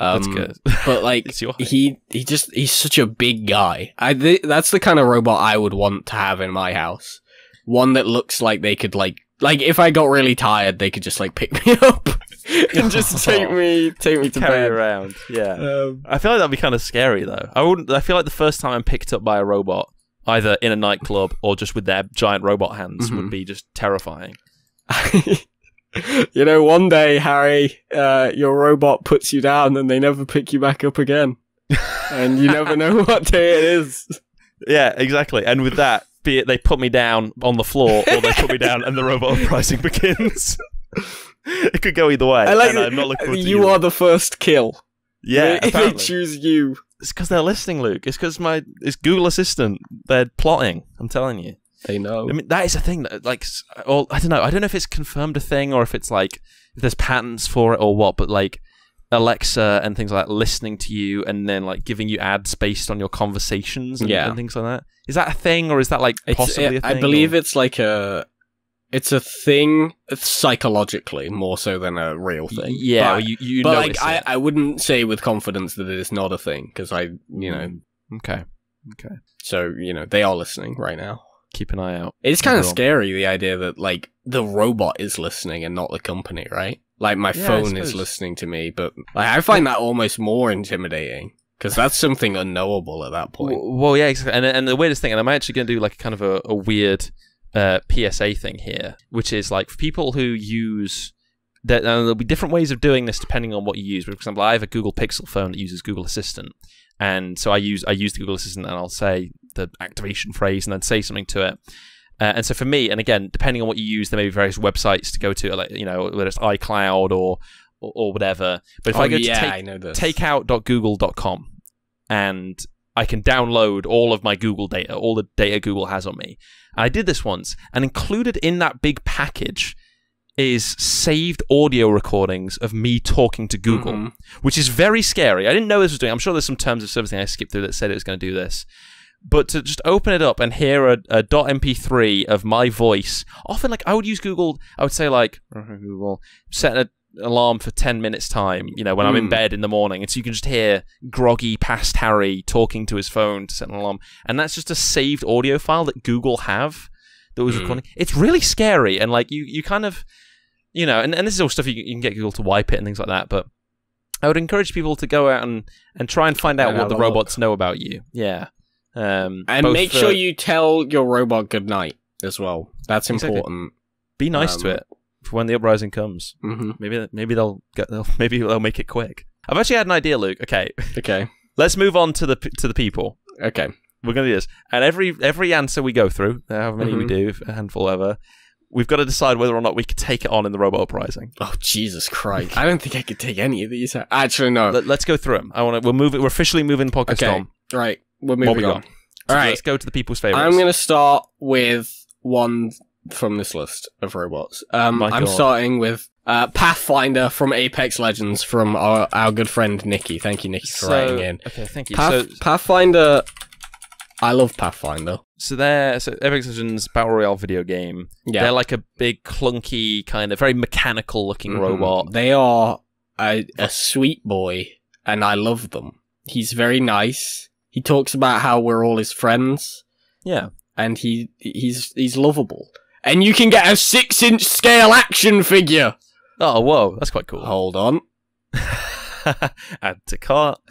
That's good. But like, he's such a big guy. That's the kind of robot I would want to have in my house. One that looks like they could like if I got really tired, they could just like pick me up and just take me to carry bed around. Yeah. I feel like that'd be kind of scary though. I feel like the first time I'm picked up by a robot, either in a nightclub or just with their giant robot hands, would be just terrifying. You know, one day, Harry, your robot puts you down and they never pick you back up again. And you never know what day it is. Yeah, exactly. And with that, be it they put me down on the floor or they put me down and the robot uprising begins. It could go either way. I like I'm not looking forward to you are the first kill. Yeah, they choose you. It's because they're listening, Luke. It's because it's Google Assistant. They're plotting. I'm telling you. They know. I mean, that is a thing that, like, or I don't know. I don't know if it's confirmed a thing or if it's like if there's patents for it or what. But like Alexa and things like that listening to you and then like giving you ads based on your conversations and things like that. Is that a thing or is that like possibly a thing? I believe it's like it's a thing psychologically more so than a real thing. Yeah, but, you but notice like I wouldn't say with confidence that it is not a thing because Okay. So they are listening right now. Keep an eye out. It's kind of scary, the idea that, like, the robot is listening and not the company, right? Like, my phone is listening to me, but like, I find that almost more intimidating, because that's something unknowable at that point. Well, yeah, exactly. And the weirdest thing, and I'm actually going to do, like, kind of a weird PSA thing here, which is, like, for people who use... there'll be different ways of doing this depending on what you use. For example, I have a Google Pixel phone that uses Google Assistant, and so I use the Google Assistant, and I'll say the activation phrase and then say something to it. And so for me, and again, depending on what you use, there may be various websites to go to, like, whether it's iCloud or whatever. But if I go to takeout.google.com and I can download all of my Google data, all the data Google has on me. And I did this once, and included in that big package is saved audio recordings of me talking to Google, which is very scary. I didn't know this was doing. I'm sure there's some terms of service thing I skipped through that said it was going to do this. But to just open it up and hear a .mp3 of my voice, often, like, I would use Google, I would say, like, Google, set an alarm for 10 minutes time, when I'm in bed in the morning. And so you can just hear groggy past Harry talking to his phone to set an alarm. And that's just a saved audio file that Google have that was recording. It's really scary. And, like, you kind of, and this is all stuff you can get Google to wipe it and things like that. But I would encourage people to go out and try and find out what the robots know about you. Yeah. And make sure you tell your robot goodnight as well. That's important. Be nice to it for when the uprising comes. Maybe they'll make it quick. I've actually had an idea, Luke. Okay. Let's move on to the people. Okay. We're gonna do this, and every answer we go through, however many we do, a handful ever, we've got to decide whether or not we could take it on in the robot uprising. Oh, Jesus Christ! I don't think I could take any of these. Actually, no. Let's go through them. We're officially moving the podcast on. Right. We're moving on. All right. Let's go to the people's favorites. I'm going to start with one from this list of robots. I'm starting with Pathfinder from Apex Legends from our good friend Nikki. Thank you, Nikki, for writing in. Okay, thank you. Pathfinder. I love Pathfinder. So Apex Legends Battle Royale video game. Yeah. They're like a big, clunky, kind of very mechanical looking robot. They are a sweet boy, and I love them. He's very nice. He talks about how we're all his friends. Yeah. And he's lovable. And you can get a 6-inch scale action figure. Oh, whoa. That's quite cool. Hold on. Add to cart.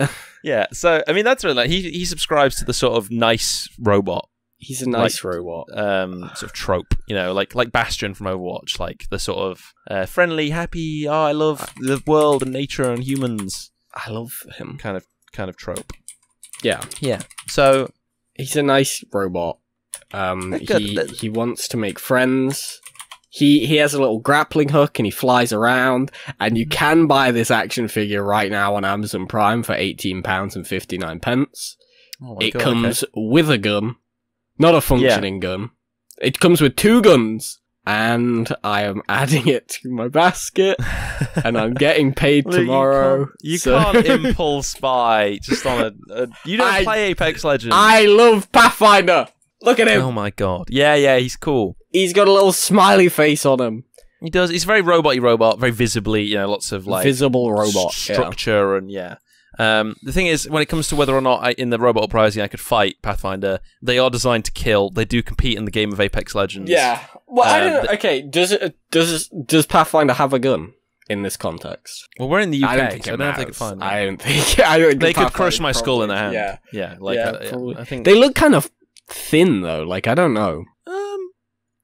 Yeah. So, I mean, that's really, like, he subscribes to the sort of nice robot. He's a nice robot. Sort of trope, like Bastion from Overwatch, like the sort of friendly, happy, I love the world and nature and humans. I love him. Kind of trope. Yeah. So he's a nice robot. He wants to make friends. He has a little grappling hook and he flies around. And you can buy this action figure right now on Amazon Prime for £18.59. It comes with a gun, not a functioning gun. It comes with 2 guns. And I am adding it to my basket, and I'm getting paid tomorrow. You can't impulse buy just on a you don't play Apex Legends. I love Pathfinder. Look at him. Oh my god. Yeah, he's cool. He's got a little smiley face on him. He does. He's very robot-y robot, very visibly, you know, lots of like visible robot structure and the thing is, when it comes to whether or not in the Robot Uprising I could fight Pathfinder, they are designed to kill. They do compete in the game of Apex Legends. Yeah. Well, I don't know. Okay, does Pathfinder have a gun in this context? Well, we're in the UK, I don't think so I don't know if they could find that. I don't think they could crush my skull in their hand. Yeah. Yeah, like I think they look kind of thin though. Like, I don't know. I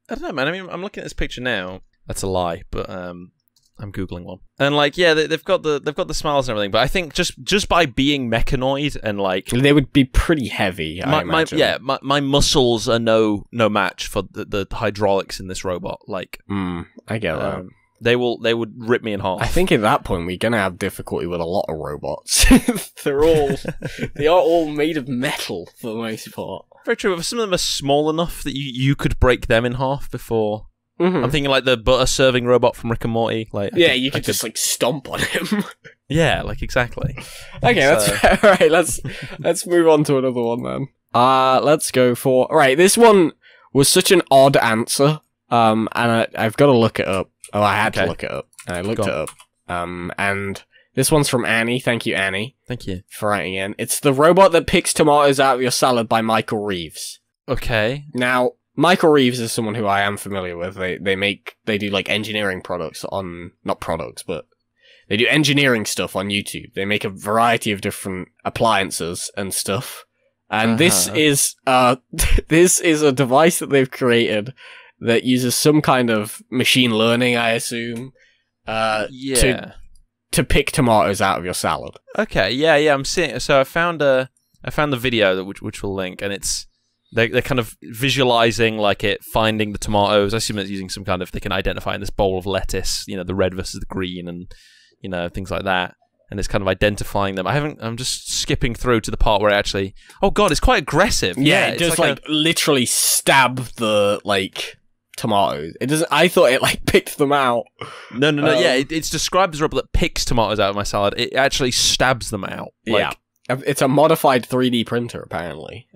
don't know, man. I mean, I'm looking at this picture now. That's a lie, but I'm googling one. And like, yeah, they've got the smiles and everything. But I think just by being mechanoid and like they would be pretty heavy. I imagine. My muscles are no match for the hydraulics in this robot. Like, I get that. They would rip me in half. I think at that point we're gonna have difficulty with a lot of robots. They are all made of metal for the most part. Very true. If some of them are small enough that you could break them in half before. I'm thinking like the butter serving robot from Rick and Morty. Like, you could just like stomp on him. Yeah, like exactly. Okay, that's fair. All right. Let's move on to another one then. Let's go for. All right, this one was such an odd answer. And I've got to look it up. Oh, I had to look it up. And I looked it up. And this one's from Annie. Thank you, Annie. Thank you for writing in. It's the robot that picks tomatoes out of your salad by Michael Reeves. Okay. Now, Michael Reeves is someone who I am familiar with. They do like engineering products on, not products, but they do engineering stuff on YouTube. They make a variety of different appliances and stuff. And this is a device that they've created that uses some kind of machine learning, I assume, to pick tomatoes out of your salad. Okay, yeah, I'm seeing. So I found the video which we'll link, and they're kind of visualizing like it finding the tomatoes. I assume it's using some kind of, they can identify in this bowl of lettuce, you know, the red versus the green, and you know, things like that. And it's kind of identifying them. I'm just skipping through to the part where it actually, oh god, it's quite aggressive. Yeah, it does like literally stab the like tomatoes. It doesn't. I thought it like picked them out. No. Yeah, it's described as a robot that picks tomatoes out of my salad. It actually stabs them out. Like, yeah, it's a modified 3D printer apparently.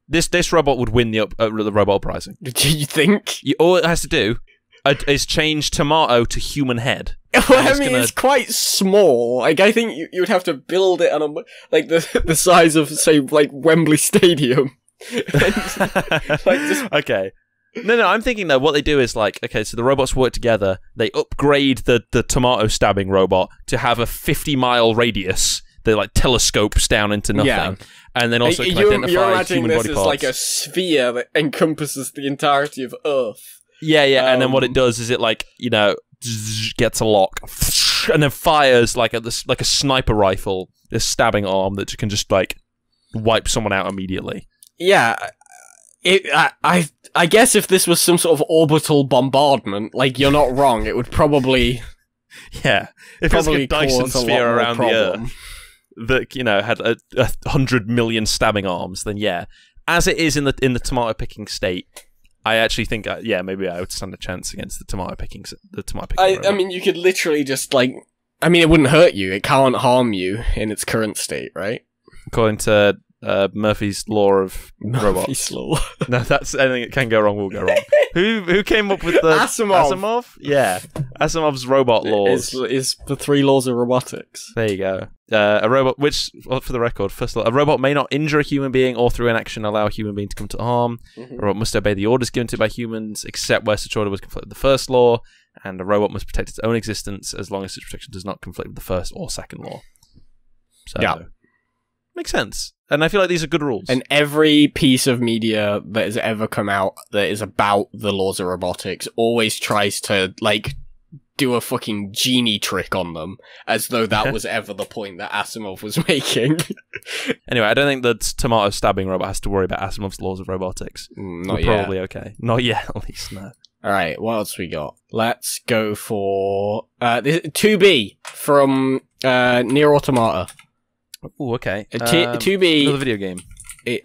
This robot would win the Robot Uprising. Do you think? All it has to do is change tomato to human head. Well, I mean, it's quite small. Like, I think you would have to build it on like the size of, say, like Wembley Stadium. Okay. No, I'm thinking though, what they do is like, okay, so the robots work together, they upgrade the tomato stabbing robot to have a 50-mile radius that like telescopes down into nothing, and then also can identify human body parts. This is like a sphere that encompasses the entirety of Earth. Yeah, and then what it does is it like, you know, gets a lock, and then fires like a sniper rifle, this stabbing arm that can just like wipe someone out immediately. Yeah. I guess if this was some sort of orbital bombardment, like, you're not wrong, it would probably... Yeah, if it's like a Dyson sphere around the Earth that, you know, had 100 million stabbing arms, then yeah. As it is in the tomato picking state, I actually think, maybe I would stand a chance against the tomato picking I mean, you could literally just, like... I mean, it wouldn't hurt you. It can't harm you in its current state, right? According to... Murphy's Law of Robots. Murphy's Law. No, that's anything that can go wrong will go wrong. Who came up with the Asimov? Yeah, Asimov's robot laws is the 3 laws of robotics. There you go. A robot, which, for the record, first law, a robot may not injure a human being or through inaction allow a human being to come to harm. A robot must obey the orders given to it by humans, except where such order was conflict with the first law, and a robot must protect its own existence as long as such protection does not conflict with the first or second law. So, yeah. Makes sense. And I feel like these are good rules. And every piece of media that has ever come out that is about the laws of robotics always tries to, like, do a fucking genie trick on them, as though that was ever the point that Asimov was making. Anyway, I don't think the tomato stabbing robot has to worry about Asimov's laws of robotics. Not yet. Probably okay. Not yet, at least, no. Alright, what else we got? Let's go for 2B from Nier Automata. Oh, okay. 2B, another video game.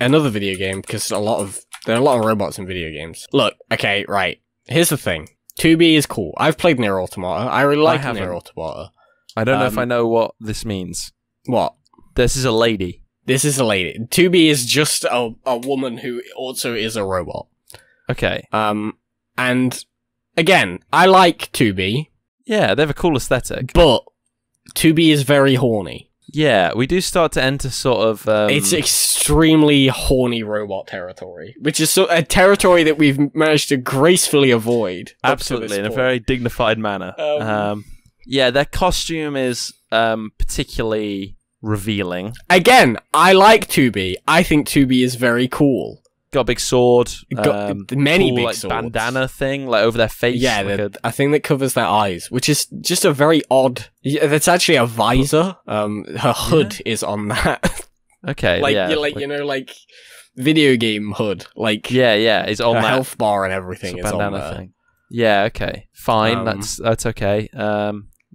Another video game, because there are a lot of robots in video games. Look, okay, right. Here's the thing. 2B is cool. I've played Nier Automata. I really like Nier Automata. I don't know if I know what this means. What? This is a lady. This is a lady. 2B is just a woman who also is a robot. Okay. And again, I like 2B. Yeah, they have a cool aesthetic. But 2B is very horny. Yeah, we do start to enter sort of... it's extremely horny robot territory, which is a territory that we've managed to gracefully avoid. Absolutely, in a very dignified manner. Yeah, their costume is particularly revealing. Again, I like 2B. I think 2B is very cool. Got a big sword. Got many cool, big like, swords. Bandana thing, like over their face. Yeah, like a thing that covers their eyes, which is just a very odd... That's actually a visor. Her hood is on that. Okay, like, yeah. you know, like video game hood. Like, yeah, it's on her that health bar and everything is bandana on there. thing. Yeah, okay, fine. That's okay.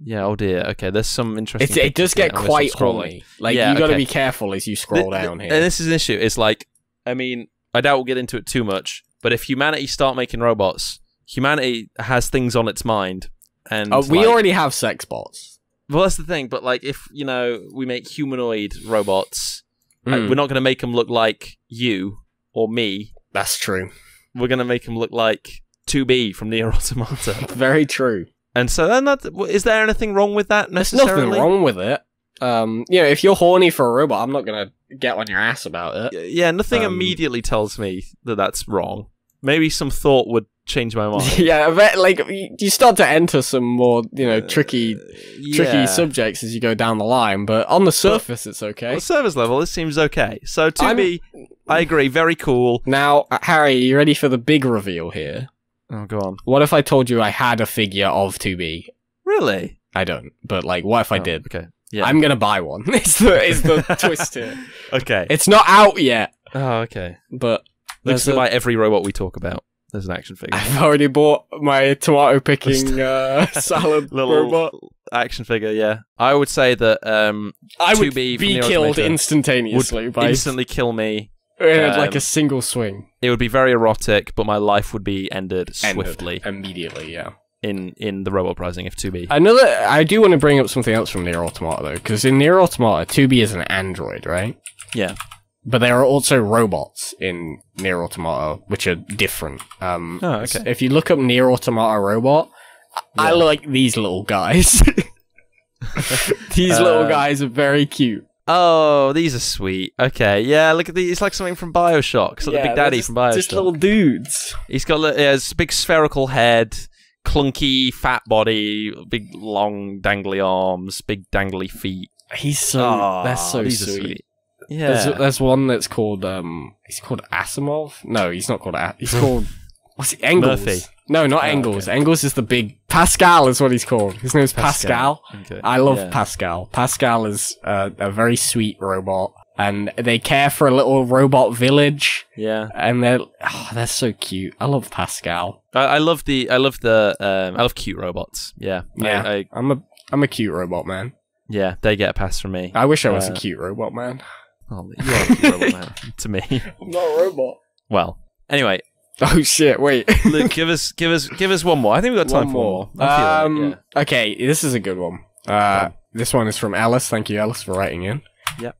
Yeah, oh dear. Okay, there's some interesting. It does get quite horny. Like, you got to be careful as you scroll down here. And this is an issue. It's like, I mean, I doubt we'll get into it too much, but if humanity start making robots, humanity has things on its mind, and we already have sex bots. Well, that's the thing. But like, if we make humanoid robots, we're not going to make them look like you or me. That's true. We're going to make them look like 2B from Nier Automata. Very true. And so then, is there anything wrong with that necessarily? There's nothing wrong with it. If you're horny for a robot, I'm not gonna get on your ass about it. Yeah, nothing immediately tells me that that's wrong. Maybe some thought would change my mind. Yeah, but, like, you start to enter some more, tricky subjects as you go down the line. But on the surface, it's okay. On the surface level, it seems okay. So 2B, I agree, very cool. Now, Harry, you ready for the big reveal here? Oh, go on. What if I told you I had a figure of 2B? Really? I don't. But, like, what if I did? Okay. Yeah. I'm gonna buy one. It's the twist here. Okay. It's not out yet. Oh, okay. But Luke's gonna buy every robot we talk about. There's an action figure. I've already bought my tomato picking salad little robot action figure. Yeah, I would say that I would be killed instantaneously would by instantly kill me. Like a single swing. It would be very erotic, but my life would be ended swiftly, immediately. Yeah. In the robot pricing of 2B. I do want to bring up something else from Nier Automata though, because in Nier Automata, 2B is an android, right? Yeah. But there are also robots in Nier Automata, which are different. Okay. If you look up Nier Automata robot, I like these little guys. These little guys are very cute. Oh, these are sweet. Okay, yeah, look at these. It's like something from Bioshock. It's like the Big Daddy from Bioshock. Just little dudes. He's got a big spherical head, clunky fat body, big long dangly arms, big dangly feet. That's so sweet. Yeah, there's one that's called he's called Asimov. No, he's not called. He's called what's it? Engels. Murphy. No, not Engels. Okay. Engels is the big Pascal. Is what he's called. His name's Pascal. Okay. I love Pascal. Pascal is a very sweet robot, and they care for a little robot village. Yeah, and they're so cute. I love Pascal. I love cute robots. Yeah, yeah. I'm a cute robot man. Yeah, they get a pass from me. I wish I was a cute robot man. Oh, you are a cute robot man to me. I'm not a robot. Well, anyway. Oh shit! Wait, Luke, give us one more. I think we've got time for more. Okay, this is a good one. This one is from Alice. Thank you, Alice, for writing in. Yep.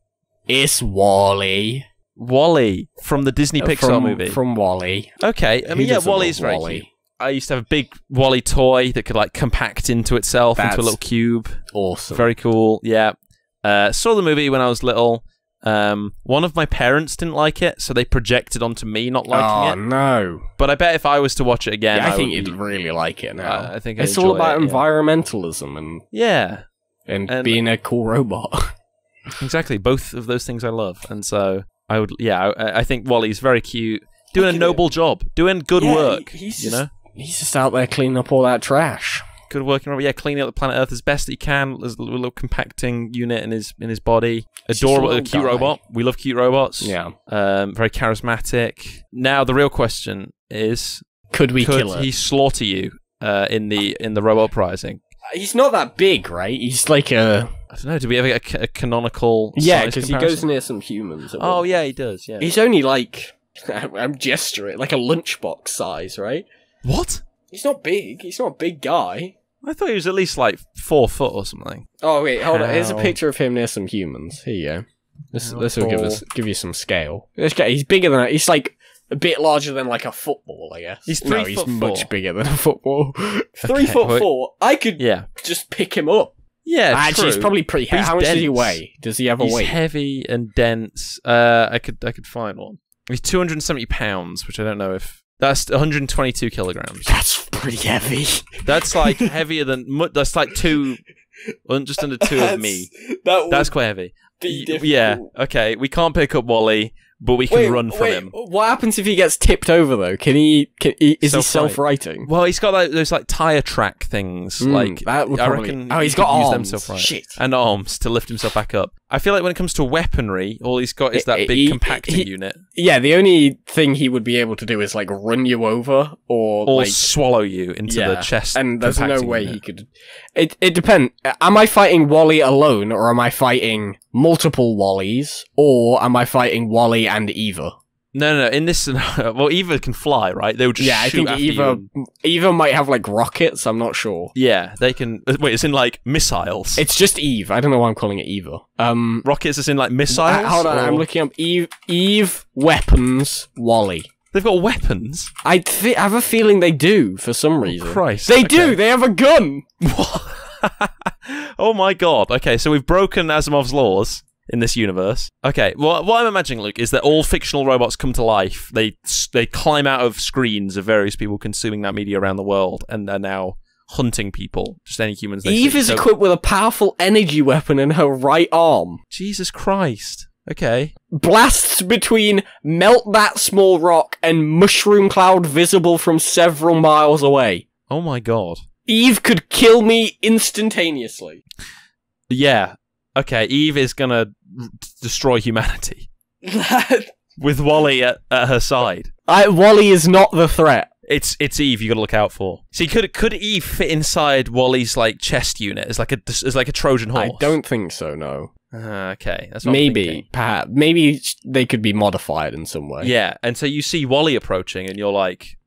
It's Wall-E. Wall-E from the Disney Pixar movie. From Wall-E. Okay, I mean, Wall-E is very cute. I used to have a big Wall-E toy that could like compact into itself into a little cube. Awesome. Very cool. Yeah. Saw the movie when I was little. One of my parents didn't like it, so they projected onto me not liking it. Oh no! But I bet if I was to watch it again, I think you'd really like it now. I think it's all about environmentalism and being a cool robot. Exactly, both of those things I love, and so I would. Yeah, I think Wall-E's very cute, doing a noble job, doing good work. He's just out there cleaning up all that trash. Good working, cleaning up the planet Earth as best he can. There's a little compacting unit in his body. Adorable, cute robot. We love cute robots. Yeah. Very charismatic. Now the real question is: Could kill he slaughter you in the robot pricing? He's not that big, right? He's like a... I don't know. Do we ever get a canonical? Yeah, because he goes near some humans. Oh yeah, he does. Yeah. He's only like I'm gesturing like a lunchbox size, right? What? He's not big. He's not a big guy. I thought he was at least like 4 foot or something. Oh wait, hold on. Here's a picture of him near some humans. Here you go. This will give you some scale. He's bigger than that. He's like a bit larger than like a football, I guess. He's 3 foot he's 4. much bigger than a football. 3'4". I could just pick him up. Yeah, actually, he's probably pretty heavy. How much does he weigh? Does he have a weight? He's heavy and dense. I could find one. He's 270 pounds, which I don't know if that's 122 kilograms. That's pretty heavy. That's like heavier than that's like just under 2 of me. That's quite heavy. Yeah. Okay. We can't pick up Wally, but we can run from him. What happens if he gets tipped over though? Is he self-righting? Well, he's got those like tire track things. I reckon. Oh, he's got arms. Shit. And arms to lift himself back up. I feel like when it comes to weaponry, all he's got is that big compacting unit. Yeah, the only thing he would be able to do is like run you over or like swallow you into the chest. And there's no way he could. It depends. Am I fighting Wally alone, or am I fighting multiple Wallies, or am I fighting Wally and Eva? No. In this, well, Eva can fly, right? They would just shoot I think Eva might have like rockets. I'm not sure. Yeah, they can. Wait, it's in like missiles. It's just Eve. I don't know why I'm calling it Eva. Rockets is in like missiles. Hold on, I'm looking up Eve weapons Wally. They've got weapons. I have a feeling they do for some reason. Christ, they do. They have a gun. What? Oh my god. Okay, so we've broken Asimov's laws in this universe. Okay, well, what I'm imagining, Luke, is that all fictional robots come to life. They climb out of screens of various people consuming that media around the world, and they're now hunting people, just any humans they see. Eve is equipped with a powerful energy weapon in her right arm. Jesus Christ. Okay. Blasts between melt that small rock and mushroom cloud visible from several miles away. Oh my god. Eve could kill me instantaneously. Yeah. Okay, Eve is gonna destroy humanity. With Wally at her side. Wally is not the threat. It's Eve you gotta look out for. See, could Eve fit inside Wally's like chest unit as like a Trojan horse? I don't think so, no. Okay, that's what maybe, perhaps. Maybe they could be modified in some way. Yeah, and so you see Wally approaching and you're like,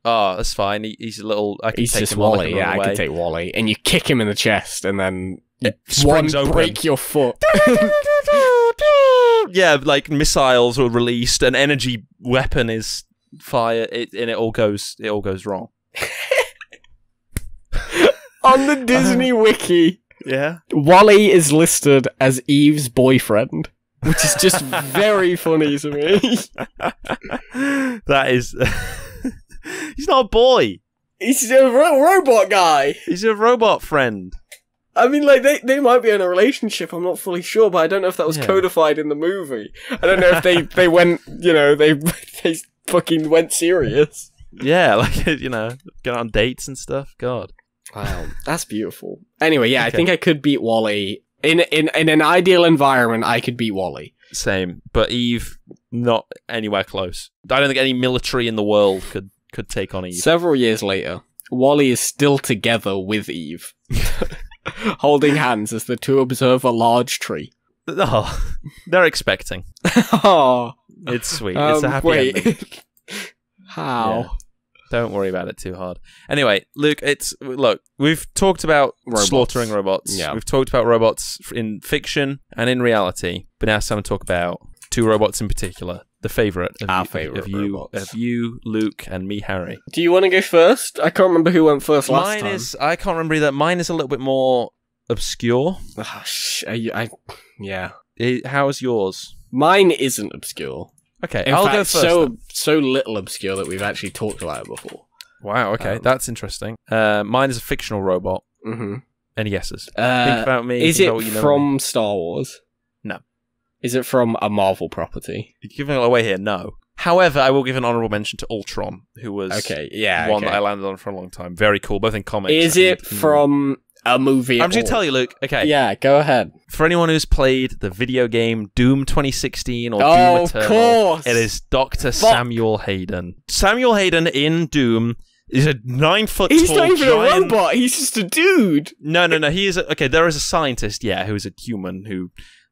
oh, that's fine, he's a little... He's just Wally, yeah, I could take Wally. And you kick him in the chest and then... springs open. Break your foot. Yeah, like missiles are released, an energy weapon is fired, and it all goes wrong. On the Disney Wiki, yeah, Wally is listed as Eve's boyfriend, which is just very funny to me. That is, he's not a boy. He's a robot guy. He's a robot friend. I mean, like, they might be in a relationship, I'm not fully sure, but I don't know if that was codified in the movie. I don't know if they went, they fucking went serious. Yeah, like, get on dates and stuff. God. Wow, that's beautiful. Anyway, yeah, okay. I think I could beat Wally. In an ideal environment, I could beat Wally. Same, but Eve, not anywhere close. I don't think any military in the world could take on Eve. Several years later, Wally is still together with Eve. Holding hands as the two observe a large tree. Oh, they're expecting. Oh, it's sweet. It's a happy ending. How? Yeah. Don't worry about it too hard. Anyway, Luke, we've talked about slaughtering robots. Yeah. We've talked about robots in fiction and in reality, but now it's time to talk about two robots in particular. The favourite of you, Luke, and me, Harry. Do you want to go first? I can't remember who went first last time. I can't remember either. Mine is a little bit more obscure. Yeah. How's yours? Mine isn't obscure. Okay, I'll go first. So little obscure that we've actually talked about it before. Wow. Okay, that's interesting. Mine is a fictional robot. Mm-hmm. Any guesses? Think about me. Is it from Star Wars? No. Is it from a Marvel property? You're giving it away here, no. However, I will give an honourable mention to Ultron, who was one that I landed on for a long time. Very cool, both in comics. Is it from a movie? I'm just going to tell you, Luke. Okay. Yeah, go ahead. For anyone who's played the video game Doom 2016 or Doom Eternal, of course. It is Dr. Samuel Hayden. Samuel Hayden in Doom is a 9-foot tall He's not even a robot. He's just a dude. No. He is there is a scientist, who's a human who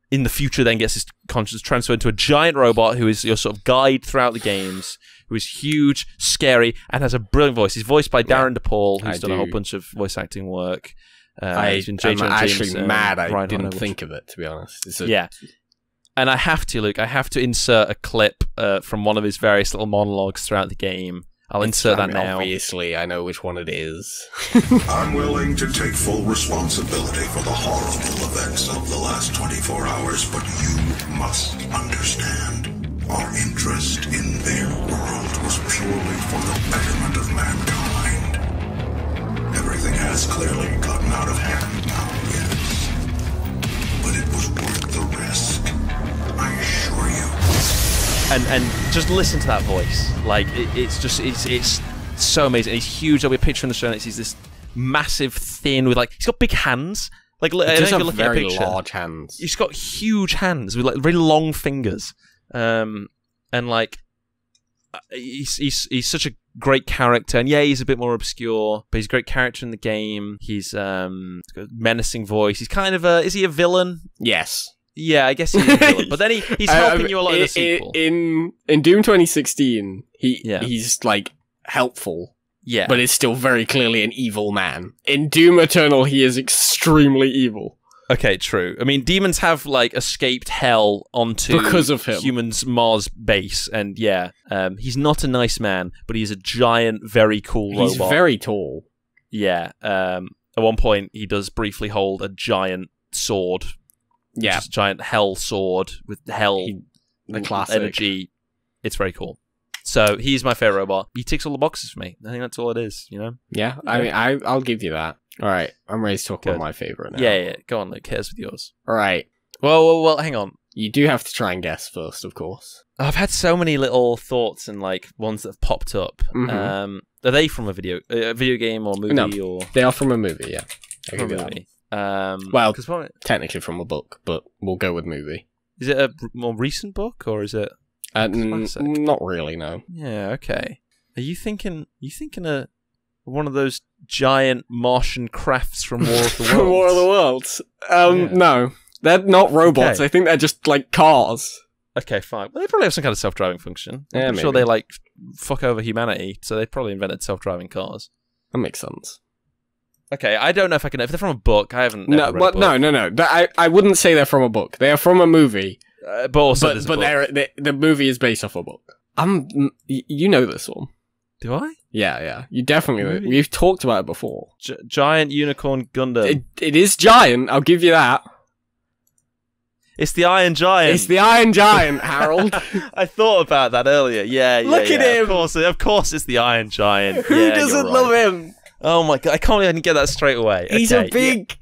in the future then gets his consciousness transferred into a giant robot who is your sort of guide throughout the games, who is huge, scary, and has a brilliant voice. He's voiced by Darren DePaul, who's done a whole bunch of voice acting work. I'm actually mad I didn't think of it, to be honest. And I have to, Luke, I have to insert a clip from one of his various little monologues throughout the game. I'll insert that now. Obviously, I know which one it is. I'm willing to take full responsibility for the horrible events of the last 24 hours, but you must understand. Our interest in their world was purely for the betterment of mankind. Everything has clearly gotten out of hand now, yes. But it was worth the risk, I assure you. And just listen to that voice. Like, it's so amazing. He's huge. There'll be a picture in the show notes. He's this massive, thin, with like, he's got big hands. Like, I don't know if you're looking at a picture. Large hands. He's got huge hands with like very long fingers. And like, he's such a great character, and yeah, he's a bit more obscure, but he's a great character in the game. He's got a menacing voice. He's kind of is he a villain? Yes. Yeah, I guess he's a villain. But then he's helping you a lot in the sequel. In Doom 2016, he's like helpful. Yeah. But is still very clearly an evil man. In Doom Eternal, he is extremely evil. Okay, true. I mean, demons have like escaped hell onto because of him. Humans' Mars base, and yeah, he's not a nice man, but he's a giant, very cool robot. He's very tall. Yeah. At one point, he does briefly hold a giant sword. Yeah, just a giant hell sword with hell the classic energy. It's very cool. So he's my favorite robot. He ticks all the boxes for me. I think that's all it is. You know. Yeah. I mean, I'll give you that. All right, I'm ready to talk about my favorite now. Yeah. Go on, Luke. Hit us with yours. All right. Well, hang on. You do have to try and guess first, of course. I've had so many little thoughts and like ones that have popped up. Mm-hmm. Are they from a video game or movie? No, or they are from a movie. Yeah, from a movie. Well, technically from a book, but we'll go with movie. Is it a more recent book or is it not really? No. Yeah. Okay. Are you thinking of one of those giant Martian crafts from War of the Worlds? War of the Worlds. No, they're not robots. Okay. I think they're just like cars. Okay, fine. Well, they probably have some kind of self-driving function. Yeah, I'm sure they like fuck over humanity, so they probably invented self-driving cars. That makes sense. Okay, I don't know if I can. If they're from a book, I haven't. No, read a book. No. I wouldn't say they're from a book. They are from a movie. But also, the movie is based off a book. You know this one. Do I? Yeah. You definitely know. We've talked about it before. Giant Unicorn Gundam. It is giant. I'll give you that. It's the Iron Giant. It's the Iron Giant, Harold. I thought about that earlier. Yeah. Look at him. Of course, it's the Iron Giant. Who doesn't love him? Oh my god! I can't even get that straight away. He's a big,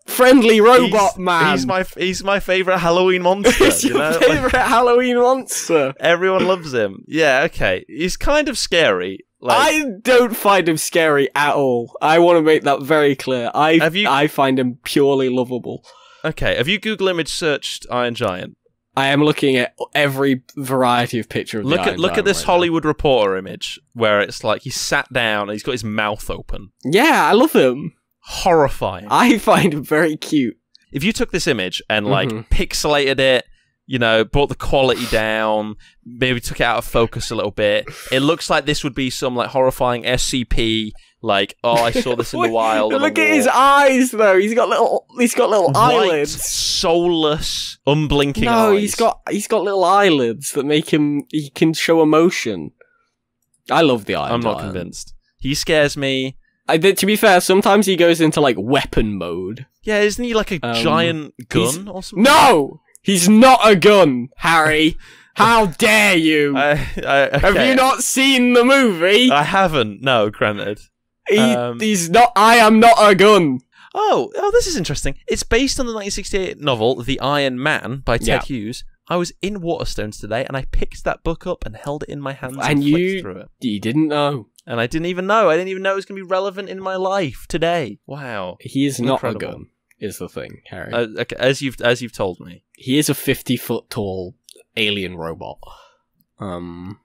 friendly robot man. He's my favorite Halloween monster. He's your favorite Halloween monster. Everyone loves him. Yeah. Okay. He's kind of scary. Like, I don't find him scary at all. I want to make that very clear. I find him purely lovable. Okay. Have you Google image searched Iron Giant? I am looking at every variety of picture of look at this Hollywood Reporter image where it's like he's sat down and he's got his mouth open. Yeah, I love him. Horrifying. I find him very cute. If you took this image and like pixelated it, you know, brought the quality down, maybe took it out of focus a little bit, it looks like this would be some like horrifying SCP. Like, oh, I saw this in the wild. Look at his eyes, though. He's got little eyelids, soulless, unblinking eyes. No, he's got little eyelids that make him. He can show emotion. I love the Iron Giant. I'm not convinced. He scares me. To be fair, sometimes he goes into like weapon mode. Yeah, isn't he like a giant gun or something? No, he's not a gun, Harry. How dare you? Okay. Have you not seen the movie? I haven't. No, granted. He's not. I am not a gun. Oh, this is interesting. It's based on the 1968 novel The Iron Man by Ted Hughes. I was in Waterstones today, and I picked that book up and held it in my hands and flicked through it. You didn't know. And I didn't even know. I didn't even know it was going to be relevant in my life today. Wow. He is not a gun, is the thing, Harry. Okay, as you've told me. He is a 50-foot tall alien robot.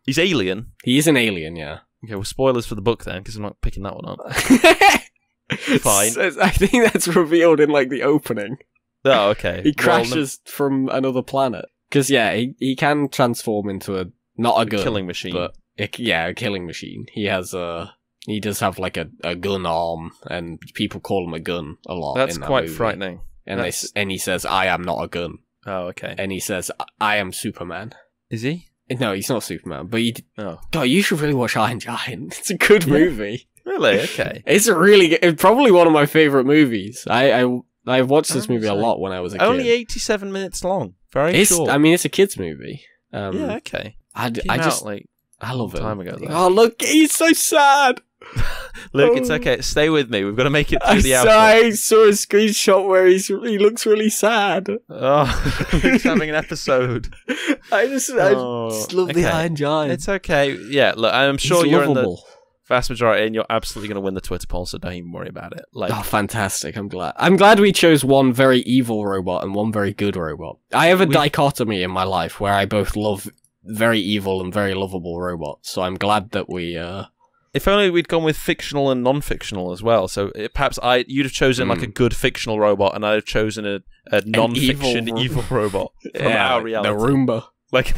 He's alien? He is an alien, yeah. Okay, well, spoilers for the book then, because I'm not picking that one up. Fine. I think that's revealed in, like, the opening. Oh, okay. He crashes from another planet. Because, yeah, he can transform into not a gun. Killing machine. But, a killing machine. He does have, like, a gun arm, and people call him a gun a lot. That's in that quite movie. frightening. And he says, I am not a gun. Oh, okay. And he says, "I am Superman." Is he? No, he's not Superman. But Oh, God, you should really watch Iron Giant. It's a good movie. Really? Okay. It's a really good. It's probably one of my favorite movies. I watched this movie a lot when I was a kid. Only 87 minutes long. Very short. I mean, it's a kids' movie. Yeah. Okay. I love it. Time ago. Though. Oh, look, he's so sad. Luke, it's okay. Stay with me. We've got to make it through the outro. I saw a screenshot where he looks really sad. Oh, Luke's having an episode. I just love the Iron Giant. It's okay. Yeah, look, I'm sure you're in the vast majority, and you're absolutely going to win the Twitter poll, so don't even worry about it. Like, oh, fantastic! I'm glad we chose one very evil robot and one very good robot. I have a dichotomy in my life where I both love very evil and very lovable robots. So I'm glad that we. If only we'd gone with fictional and non-fictional as well. So perhaps you'd have chosen like a good fictional robot, and I'd have chosen a non-fiction evil robot from our reality. The Roomba, like a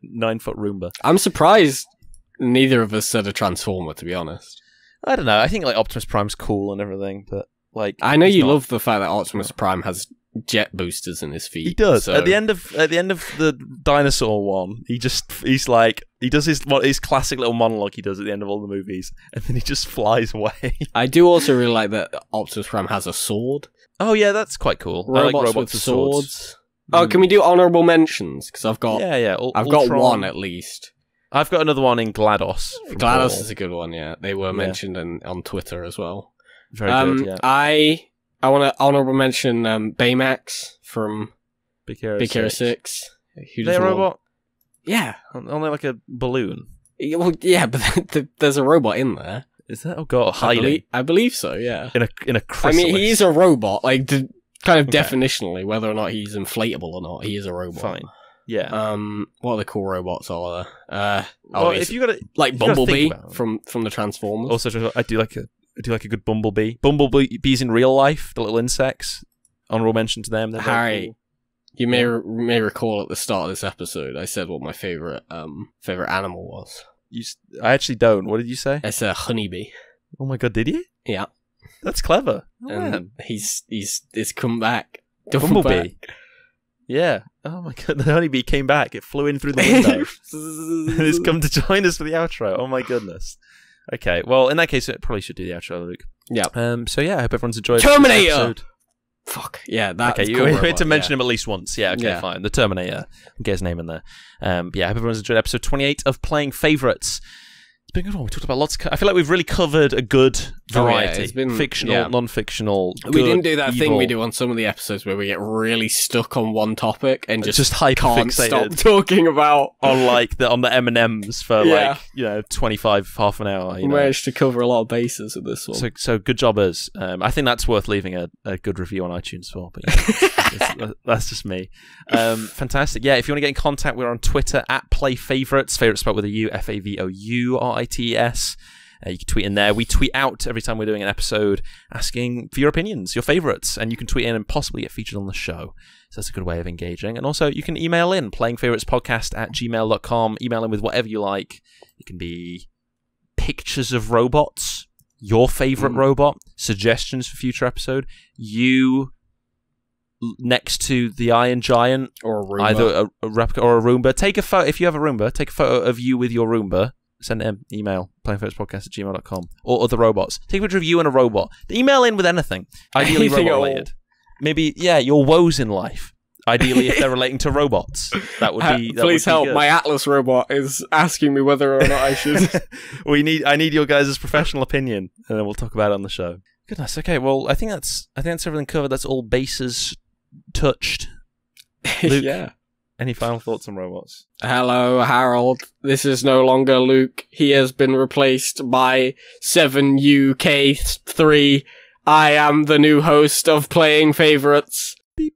9-foot Roomba. I'm surprised neither of us said a Transformer, to be honest. I don't know. I think like Optimus Prime's cool and everything, but like I know you love the fact that Optimus Prime has jet boosters in his feet. He does. So. At the end of the dinosaur he does his classic little monologue he does at the end of all the movies, and then he just flies away. I do also really like that Optimus Prime has a sword. Oh yeah, that's quite cool. I like robots with swords. Oh, can we do honorable mentions? Because I've got I've got one at least. I've got another one in GLaDOS. GLaDOS is a good one. Yeah, they were mentioned on Twitter as well. Very good. Yeah. I want to honorable mention Baymax from Big Hero 6. Is they a robot? Yeah. Only like a balloon. Well, yeah, but there's a robot in there. Is that? Oh god, hiding. I believe so, yeah. In a chrysalis. I mean, he is a robot, like, kind of definitionally, whether or not he's inflatable or not, he is a robot. Fine. Yeah. What other cool robots are there? Well, if you got to like Bumblebee from the Transformers. Also, I do like a good Bumblebee. Bumblebees in real life, the little insects. Honorable mention to them. Harry, cool. You may recall at the start of this episode, I said what my favorite animal was. I actually don't. What did you say? It's a honeybee. Oh my god, did you? Yeah. That's clever. Oh, and man. He's come back. Bumblebee. Yeah. Oh my god, the honeybee came back. It flew in through the window. And it's come to join us for the outro. Oh my goodness. Okay, well, in that case, it probably should do the outro, Luke. Yeah. So yeah, I hope everyone's enjoyed Terminator! this episode. Fuck, yeah, that okay, you had to mention him at least once. Yeah, okay, fine. The Terminator. Get his name in there. Yeah, I hope everyone's enjoyed episode 28 of Playing Favourites. It's been a good one. We talked about lots. I feel like we've really covered a good variety. It's been fictional, non-fictional. We didn't do that thing we do on some of the episodes where we get really stuck on one topic and just can't stop talking about on the M&Ms for 25 half an hour. We managed to cover a lot of bases with this one. So good jobbers. I think that's worth leaving a good review on iTunes for. But that's just me. Fantastic. Yeah, if you want to get in contact, we're on Twitter at PlayFavorites. Favourites spelled with a U, FAVOURITES. You can tweet in there. We tweet out every time we're doing an episode asking for your opinions, your favourites, and you can tweet in and possibly get featured on the show. So that's a good way of engaging. And also, you can email in, playingfavouritespodcast@gmail.com. Email in with whatever you like. It can be pictures of robots, your favourite robot, suggestions for future episode, you next to the Iron Giant, or a Roomba. Either a replica or a Roomba. Take a photo, if you have a Roomba, take a photo of you with your Roomba. Send an email, playingfavouritespodcast@gmail.com, or other robots. Take a picture of you and a robot. Email in with anything. Ideally robot-related. Maybe, your woes in life. Ideally, if they're relating to robots. That would be please help, my Atlas robot is asking me whether or not I should... I need your guys' professional opinion, and then we'll talk about it on the show. Goodness, okay, well, I think that's everything covered. That's all bases touched. Luke, yeah. Any final thoughts on robots? Hello, Harold. This is no longer Luke. He has been replaced by 7UK3. I am the new host of Playing Favorites. Beep,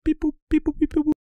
beep, boop, beep, boop, beep, boop.